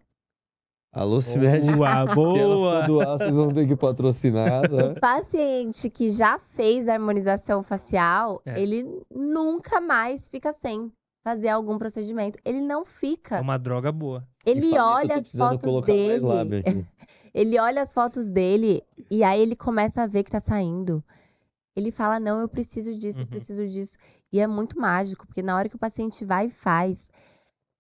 Alô, Cimed. Boa, Se ela for boa. doar, vocês vão ter que patrocinar, tá? O paciente que já fez a harmonização facial, ele nunca mais fica sem fazer algum procedimento. Ele não fica. É uma droga boa. Ele olha as fotos dele. Ele olha as fotos dele e aí ele começa a ver que tá saindo. Ele fala, não, eu preciso disso, eu preciso disso. E é muito mágico, porque na hora que o paciente vai e faz,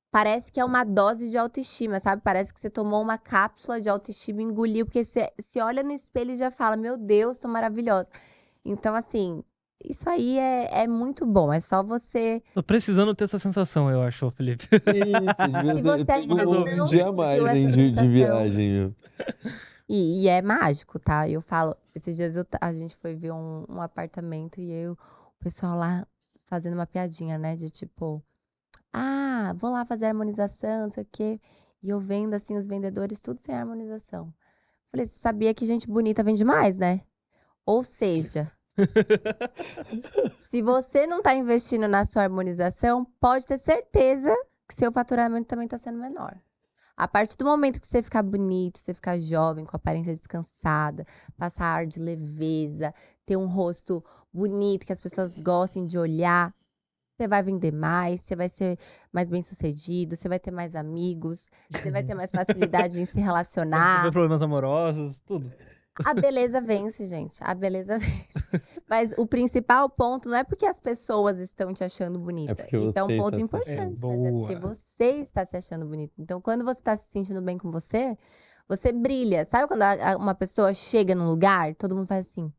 parece que é uma dose de autoestima, sabe? Parece que você tomou uma cápsula de autoestima e engoliu, porque você se olha no espelho e já fala, meu Deus, tô maravilhosa. Então, assim, isso aí é muito bom, é só você... Tô precisando ter essa sensação, eu acho, Felipe. Isso, Se você ainda não um dia a mais, sentiu hein, essa de sensação. viagem, meu. E é mágico, tá? Eu falo, esses dias a gente foi ver um apartamento e o pessoal lá fazendo uma piadinha, né? De tipo, vou lá fazer harmonização, não sei o quê. E eu vendo, assim, os vendedores tudo sem harmonização. Falei, você sabia que gente bonita vende mais, né? Ou seja, se você não tá investindo na sua harmonização, pode ter certeza que seu faturamento também tá sendo menor. A partir do momento que você ficar bonito, você ficar jovem, com aparência descansada, passar ar de leveza, ter um rosto bonito, que as pessoas gostem de olhar, você vai vender mais, você vai ser mais bem-sucedido, você vai ter mais amigos, você vai ter mais facilidade em se Vai relacionar. resolver problemas amorosos, tudo. A beleza vence, gente. A beleza vence. Mas o principal ponto não é porque as pessoas estão te achando bonita. porque Isso é um você ponto está se importante, achando. mas é porque Boa. você está se achando bonita. Então, quando você está se sentindo bem com você, você brilha. Sabe quando uma pessoa chega num lugar, todo mundo faz assim?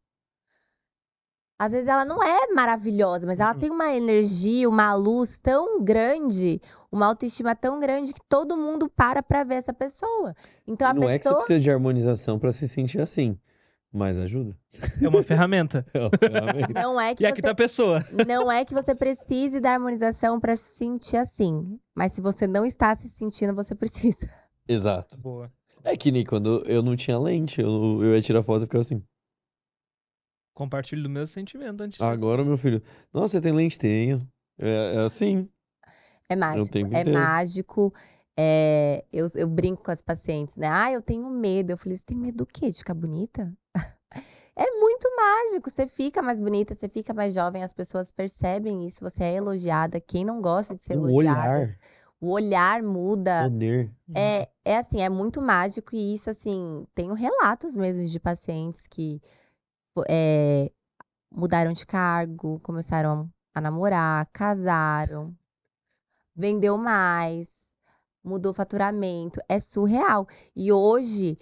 Às vezes ela não é maravilhosa, mas ela tem uma energia, uma luz tão grande, uma autoestima tão grande que todo mundo para pra ver essa pessoa. Então a Não é que você pessoa precisa de harmonização pra se sentir assim, mas ajuda. É uma ferramenta. É uma ferramenta. não é que E aqui tá a pessoa. Não é que você precise da harmonização pra se sentir assim. Mas se você não está se sentindo, você precisa. Exato. Boa. É que nem quando eu não tinha lente, eu ia tirar foto e ficava assim. Compartilho do mesmo sentimento antes de Agora, meu filho, nossa, você tem lente? Tenho. É assim. É O mágico. tempo É inteiro. mágico. Eu brinco com as pacientes, né? Eu tenho medo. Eu falei, você tem medo do quê? De ficar bonita? É muito mágico. Você fica mais bonita, você fica mais jovem, as pessoas percebem isso, você é elogiada. Quem não gosta de ser O elogiada? olhar, O olhar muda. poder. É assim, é muito mágico e isso, assim, tenho relatos mesmo de pacientes que mudaram de cargo, começaram a namorar, casaram, vendeu mais, mudou o faturamento, é surreal. E hoje,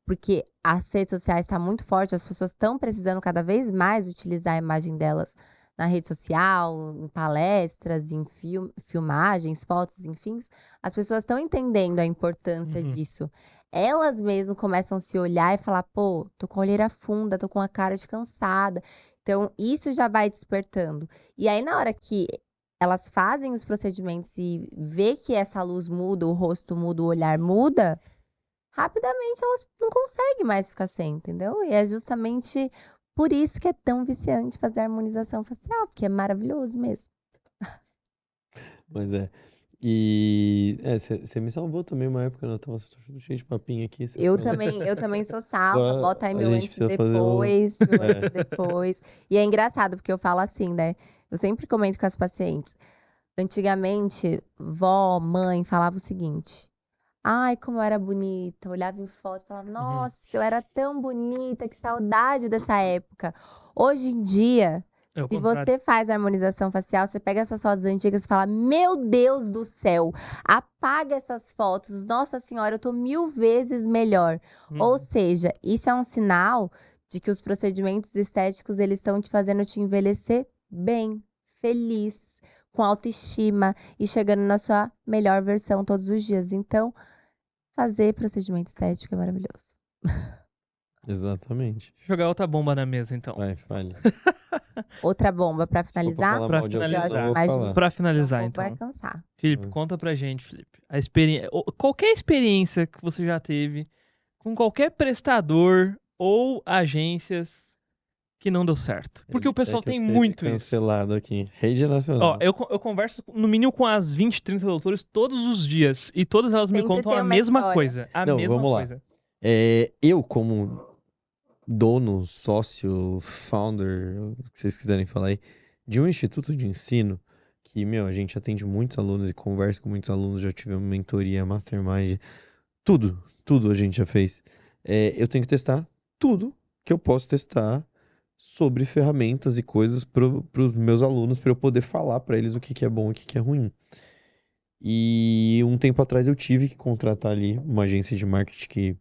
porque as redes sociais estão muito fortes, as pessoas estão precisando cada vez mais utilizar a imagem delas na rede social, em palestras, em filmagens, fotos, enfim. As pessoas estão entendendo a importância disso. Elas mesmas começam a se olhar e falar, pô, tô com a olheira funda, tô com a cara de cansada. Então, isso já vai despertando. E aí, na hora que elas fazem os procedimentos e vê que essa luz muda, o rosto muda, o olhar muda, rapidamente elas não conseguem mais ficar sem, entendeu? E é justamente por isso que é tão viciante fazer a harmonização facial, porque é maravilhoso mesmo. Mas E você me salvou também uma época, né? Eu tava tudo cheio de papinho aqui. Eu também sou salva, Agora bota aí a meu gente antes e precisa fazer depois, meu antes e depois. E é engraçado, porque eu falo assim, né? Eu sempre comento com as pacientes. Antigamente, vó, mãe falava o seguinte: ai, como eu era bonita. Eu olhava em foto e falava, nossa, eu era tão bonita, que saudade dessa época. Hoje em dia, É o se contrário. você faz a harmonização facial, você pega essas fotos antigas e fala, meu Deus do céu, apaga essas fotos. Nossa senhora, eu tô 1000 vezes melhor. Ou seja, isso é um sinal de que os procedimentos estéticos, eles estão te fazendo te envelhecer bem, feliz, com autoestima e chegando na sua melhor versão todos os dias. Então, fazer procedimento estético é maravilhoso. Exatamente. Jogar outra bomba na mesa, então. Vai, fale. Outra bomba pra Se for pra finalizar? falar Pra mal de alguém, eu finalizar. vou mais falar. Pra finalizar, Vai então. cansar. Felipe, conta pra gente, Felipe. A experiência, qualquer experiência que você já teve com qualquer prestador ou agências que não deu certo. Porque o pessoal tem muito isso. Cancelado aqui. Rede Nacional. Ó, eu converso no mínimo com as 20, 30 doutores todos os dias. E todas elas me Sempre contam tem a uma mesma história. coisa. A Não, mesma vamos lá. coisa. Eu, como dono, sócio, founder, o que vocês quiserem falar aí, de um instituto de ensino, que, a gente atende muitos alunos e conversa com muitos alunos, já tivemos mentoria, mastermind, tudo a gente já fez. Eu tenho que testar tudo que eu posso testar sobre ferramentas e coisas para os meus alunos, para eu poder falar para eles o que é bom e o que é ruim. E um tempo atrás eu tive que contratar ali uma agência de marketing que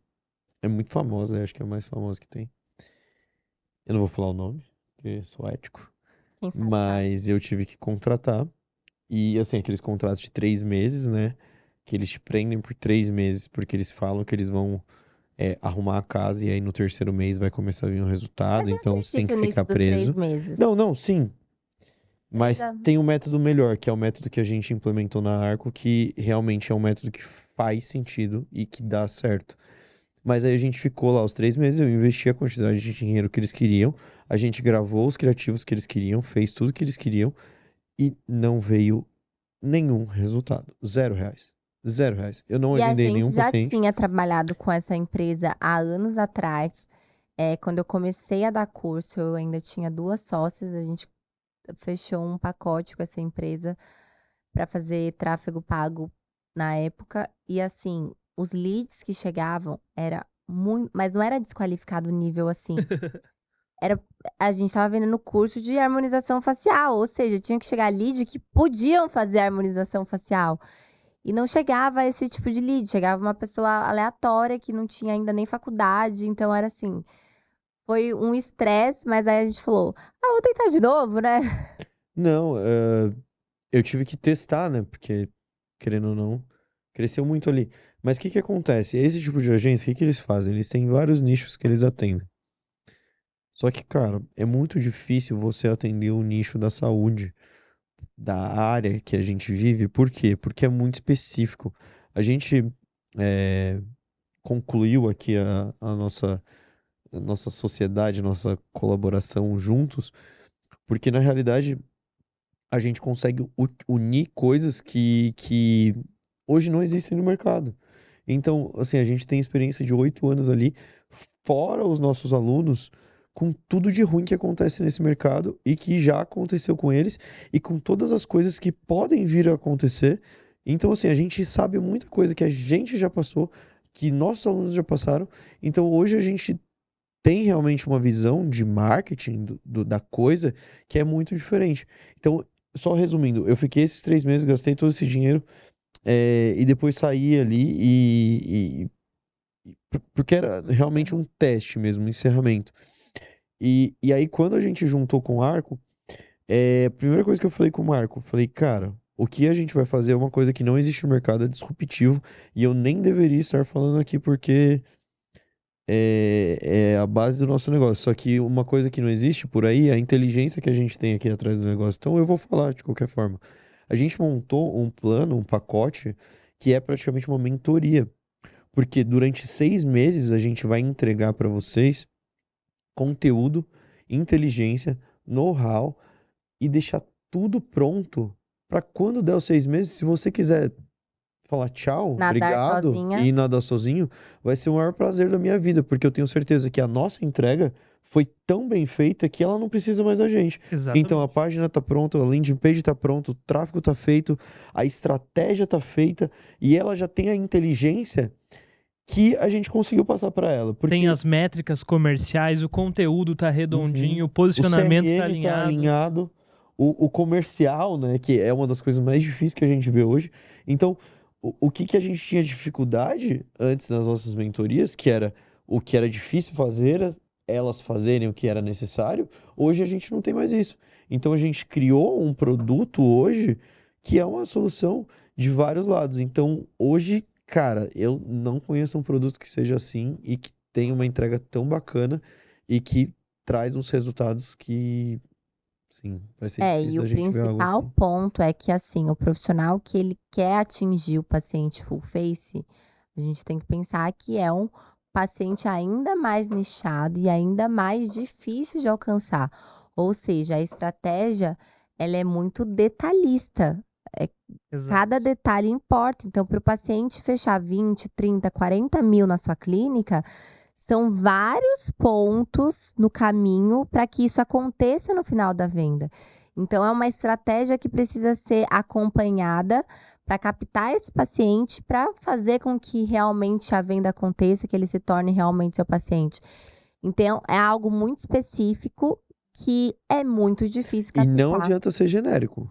é muito famosa, acho que é a mais famosa que tem. Eu não vou falar o nome, porque sou ético. Quem sabe, Mas eu tive que contratar. E, assim, aqueles contratos de 3 meses, né? Que eles te prendem por 3 meses, porque eles falam que eles vão arrumar a casa e aí no terceiro mês vai começar a vir um resultado. Mas eu Então você tem que acredito nisso ficar dos 3 preso. meses. Não, sim. Mas Ainda- tem um método melhor, que é o método que a gente implementou na Arco, que realmente é um método que faz sentido e que dá certo. Mas aí a gente ficou lá os 3 meses, eu investi a quantidade de dinheiro que eles queriam, a gente gravou os criativos que eles queriam, fez tudo que eles queriam e não veio nenhum resultado. R$0. R$0. Eu não E a agendei nenhum gente já paciente. tinha trabalhado com essa empresa há anos atrás. Quando eu comecei a dar curso, eu ainda tinha 2 sócias. A gente fechou um pacote com essa empresa para fazer tráfego pago na época. E assim, os leads que chegavam era muito. Mas não era desqualificado o nível assim. A gente tava vendendo curso de harmonização facial. Ou seja, tinha que chegar lead que podiam fazer harmonização facial. E não chegava esse tipo de lead. Chegava uma pessoa aleatória que não tinha ainda nem faculdade. Então era assim. Foi um estresse, mas aí a gente falou: vou tentar de novo, né? Não, eu tive que testar, né? Porque, querendo ou não, cresceu muito ali. Mas o que acontece? Esse tipo de agência, o que eles fazem? Eles têm vários nichos que eles atendem. Só que, cara, é muito difícil você atender o nicho da saúde, da área que a gente vive. Por quê? Porque é muito específico. A gente concluiu aqui a nossa sociedade, nossa colaboração juntos, porque na realidade a gente consegue unir coisas que hoje não existem no mercado. Então, assim, a gente tem experiência de 8 anos ali, fora os nossos alunos, com tudo de ruim que acontece nesse mercado e que já aconteceu com eles e com todas as coisas que podem vir a acontecer. Então, assim, a gente sabe muita coisa que a gente já passou, que nossos alunos já passaram. Então, hoje a gente tem realmente uma visão de marketing da coisa que é muito diferente. Então, só resumindo, eu fiquei esses 3 meses, gastei todo esse dinheiro, e depois sair ali porque era realmente um teste mesmo, um encerramento. E aí, quando a gente juntou com o Arco, a primeira coisa que eu falei com o Marco, falei, cara, o que a gente vai fazer é uma coisa que não existe no mercado, é disruptivo, e eu nem deveria estar falando aqui porque é a base do nosso negócio. Só que uma coisa que não existe por aí é a inteligência que a gente tem aqui atrás do negócio. Então eu vou falar de qualquer forma. A gente montou um plano, um pacote, que é praticamente uma mentoria. Porque durante 6 meses a gente vai entregar para vocês conteúdo, inteligência, know-how e deixar tudo pronto para quando der os 6 meses, se você quiser falar tchau, Nadar obrigado sozinha. e nadar sozinho, vai ser o maior prazer da minha vida, porque eu tenho certeza que a nossa entrega foi tão bem feita que ela não precisa mais da gente. Então a Exatamente. página tá pronta, a landing page tá pronta, o tráfego tá feito, a estratégia tá feita e ela já tem a inteligência que a gente conseguiu passar para ela, Tem porque as métricas comerciais, o conteúdo tá redondinho, o o posicionamento tá CRM tá alinhado. alinhado, o comercial, né, que é uma das coisas mais difíceis que a gente vê hoje. Então, o que a gente tinha dificuldade antes nas nossas mentorias, que era o que era difícil fazer, elas fazerem o que era necessário, hoje a gente não tem mais isso. Então, a gente criou um produto hoje que é uma solução de vários lados. Então, hoje, cara, eu não conheço um produto que seja assim e que tenha uma entrega tão bacana e que traz uns resultados que, sim, vai ser E difícil o da gente ver algo principal assim. ponto é que, assim, o profissional que ele quer atingir o paciente full face, a gente tem que pensar que é um paciente ainda mais nichado e ainda mais difícil de alcançar. Ou seja, a estratégia, ela é muito detalhista. Cada Exato. detalhe importa. Então, para o paciente fechar 20, 30, 40 mil na sua clínica, são vários pontos no caminho para que isso aconteça no final da venda. Então, é uma estratégia que precisa ser acompanhada para captar esse paciente, para fazer com que realmente a venda aconteça, que ele se torne realmente seu paciente. Então, é algo muito específico que é muito difícil E não captar. adianta ser genérico.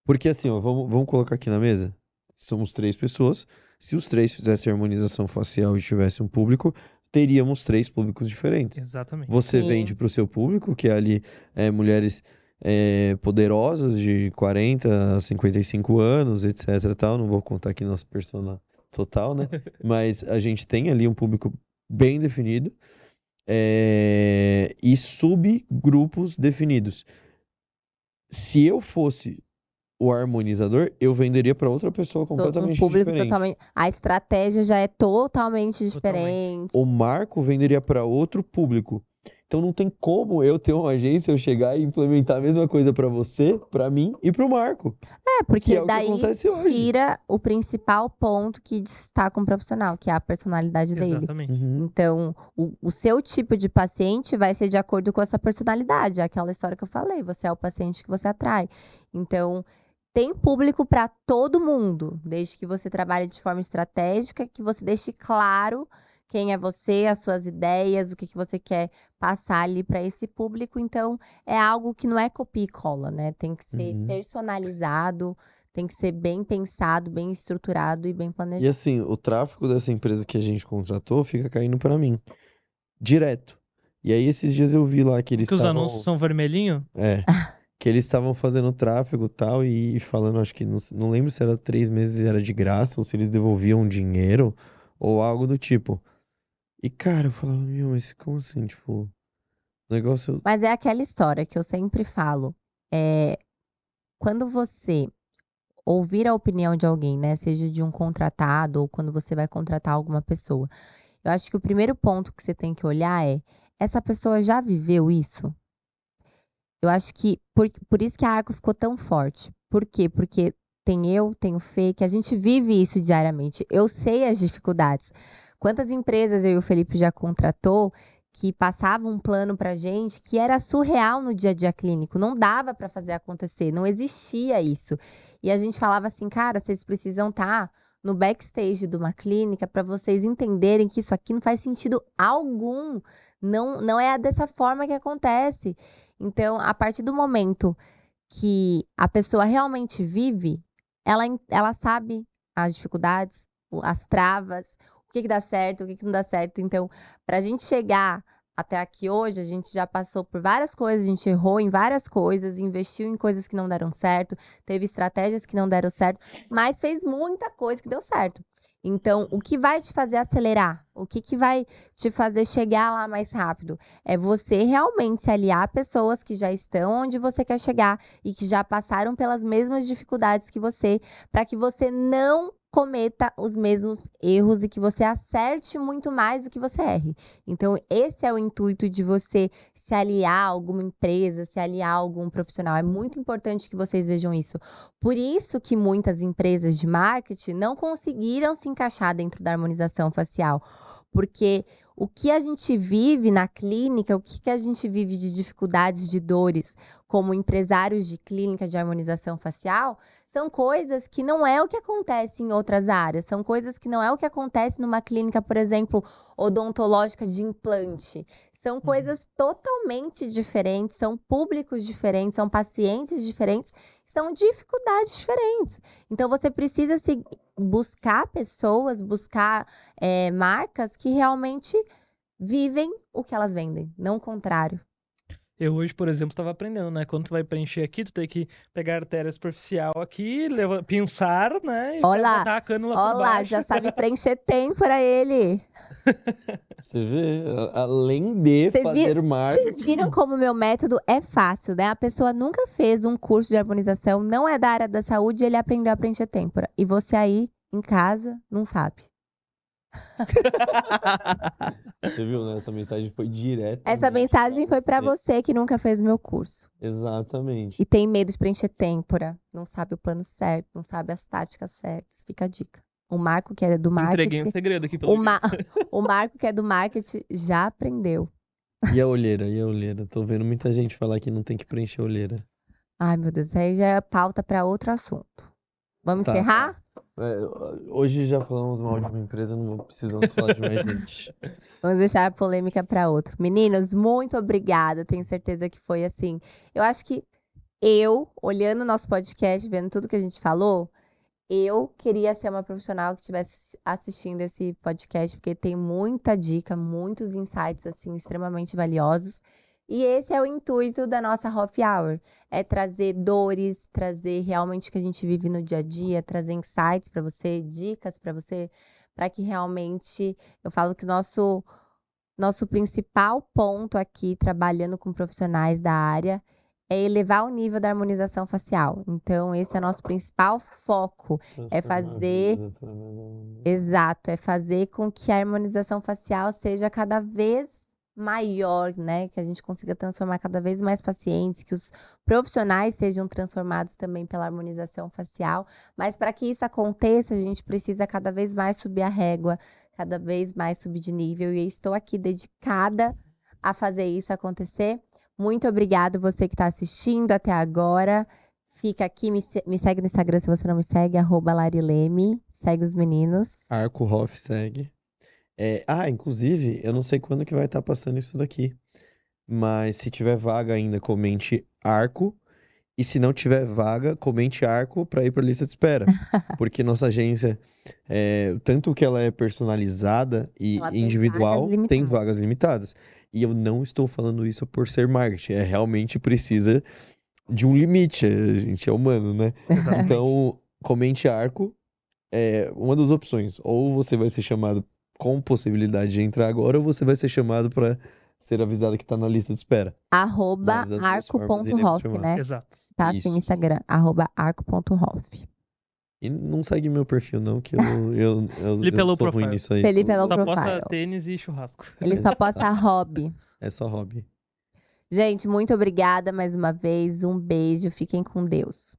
Porque assim, ó, vamos colocar aqui na mesa. Somos 3 pessoas. Se os 3 fizessem harmonização facial e tivesse um público, teríamos 3 públicos diferentes. Exatamente. Você Sim. vende para o seu público, que é ali mulheres poderosas de 40 a 55 anos, etc. Tal. Não vou contar aqui nosso persona total, né? Mas a gente tem ali um público bem definido e subgrupos definidos. Se eu fosse o harmonizador, eu venderia para outra pessoa Um completamente público diferente. totalmente. A estratégia já é totalmente Totalmente. diferente. O Marco venderia para outro público. Então não tem como eu ter uma agência, eu chegar e implementar a mesma coisa para você, para mim e para o Marco. Que Porque é o que daí acontece hoje. tira o principal ponto que destaca um profissional, que é a personalidade dele. Exatamente. Uhum. Então, o seu tipo de paciente vai ser de acordo com essa personalidade. Aquela história que eu falei, você é o paciente que você atrai. Então, tem público para todo mundo, desde que você trabalhe de forma estratégica, que você deixe claro quem é você, as suas ideias, o que você quer passar ali para esse público. Então, é algo que não é copia e cola, né? Tem que ser Uhum. personalizado, tem que ser bem pensado, bem estruturado e bem E planejado. assim, o tráfego dessa empresa que a gente contratou fica caindo para mim. Direto. E aí esses dias eu vi lá que eles Porque os estavam... anúncios são vermelhinho? Que eles estavam fazendo tráfego e tal, e falando, acho que não lembro se era 3 meses e era de graça, ou se eles devolviam dinheiro, ou algo do tipo. E cara, eu falava, meu, mas como assim? Tipo, o negócio. Mas é aquela história que eu sempre falo. Quando você ouvir a opinião de alguém, né? Seja de um contratado ou quando você vai contratar alguma pessoa. Eu acho que o primeiro ponto que você tem que olhar é: essa pessoa já viveu isso? Eu acho que por isso que a Arco ficou tão forte. Por quê? Porque tem o Fê, que a gente vive isso diariamente. Eu sei as dificuldades. Quantas empresas eu e o Felipe já contratou que passavam um plano pra gente que era surreal no dia a dia clínico, não dava pra fazer acontecer, não existia isso. E a gente falava assim, cara, vocês precisam estar no backstage de uma clínica para vocês entenderem que isso aqui não faz sentido algum. Não é dessa forma que acontece. Então, a partir do momento que a pessoa realmente vive, ela sabe as dificuldades, as travas, o que dá certo, o que não dá certo. Então, pra gente chegar até aqui hoje, a gente já passou por várias coisas, a gente errou em várias coisas, investiu em coisas que não deram certo, teve estratégias que não deram certo, mas fez muita coisa que deu certo. Então, o que vai te fazer acelerar? O que vai te fazer chegar lá mais rápido? É você realmente se aliar a pessoas que já estão onde você quer chegar e que já passaram pelas mesmas dificuldades que você, para que você não cometa os mesmos erros e que você acerte muito mais do que você erre. Então, esse é o intuito de você se aliar a alguma empresa, se aliar a algum profissional. É muito importante que vocês vejam isso. Por isso que muitas empresas de marketing não conseguiram se encaixar dentro da harmonização facial. Porque o que a gente vive na clínica, o que a gente vive de dificuldades, de dores, como empresários de clínica de harmonização facial, são coisas que não é o que acontece em outras áreas, são coisas que não é o que acontece numa clínica, por exemplo, odontológica de implante. São coisas totalmente diferentes, são públicos diferentes, são pacientes diferentes, são dificuldades diferentes. Então, você precisa buscar pessoas, buscar marcas que realmente vivem o que elas vendem, não o contrário. Eu hoje, por exemplo, estava aprendendo, né? Quando tu vai preencher aqui, tu tem que pegar a artéria superficial aqui, pinçar, né? E botar a cânula por baixo. Olha lá, já sabe preencher têmpora ele. Você vê, além de fazer marketing... Vocês viram como o meu método é fácil, né? A pessoa nunca fez um curso de harmonização, não é da área da saúde, ele aprendeu a preencher têmpora. E você aí, em casa, não sabe. Você viu, né? Essa mensagem foi direta. Essa mensagem foi pra você que nunca fez o meu curso. Exatamente. E tem medo de preencher têmpora, não sabe o plano certo, não sabe as táticas certas. Fica a dica. O Marco, que é do marketing... Entreguei um segredo aqui pelo O Marco, que é do marketing, já aprendeu. E a olheira? Tô vendo muita gente falar que não tem que preencher a olheira. Ai, meu Deus, aí já é pauta pra outro assunto. Vamos encerrar? Hoje já falamos mal de uma empresa, não precisamos falar de mais gente. Vamos deixar a polêmica para outro. Meninos, muito obrigada. Tenho certeza que foi assim. Eu acho que olhando o nosso podcast, vendo tudo que a gente falou, eu queria ser uma profissional que estivesse assistindo esse podcast, porque tem muita dica, muitos insights, assim, extremamente valiosos. E esse é o intuito da nossa Happy Hour, é trazer dores, trazer realmente o que a gente vive no dia a dia, trazer insights para você, dicas para você, para que realmente, eu falo que o nosso principal ponto aqui, trabalhando com profissionais da área, é elevar o nível da harmonização facial. Então, esse é o nosso principal foco, é fazer... Exato, é fazer com que a harmonização facial seja cada vez maior, né? Que a gente consiga transformar cada vez mais pacientes, que os profissionais sejam transformados também pela harmonização facial. Mas para que isso aconteça, a gente precisa cada vez mais subir a régua, cada vez mais subir de nível. E eu estou aqui dedicada a fazer isso acontecer. Muito obrigado você que está assistindo até agora. Fica aqui, me segue no Instagram se você não me segue, @larileme. Segue os meninos. Arco Hoff segue. Inclusive, eu não sei quando que vai estar passando isso daqui. Mas se tiver vaga ainda, comente Arco. E se não tiver vaga, comente Arco para ir para lista de espera. Porque nossa agência, tanto que ela é personalizada e individual, tem vagas limitadas. E eu não estou falando isso por ser marketing. Realmente precisa de um limite. A gente é humano, né? Então, comente Arco. Uma das opções. Ou você vai ser chamado com possibilidade de entrar agora, ou você vai ser chamado para ser avisado que tá na lista de espera. @arco.hoff, né? Exato. Tá aqui no Instagram, @arco.hoff. E não segue meu perfil, não, que eu sou ruim nisso aí. Felipe pelo Só profile. posta tênis e churrasco. Ele só posta hobby. É só hobby. Gente, muito obrigada mais uma vez. Um beijo. Fiquem com Deus.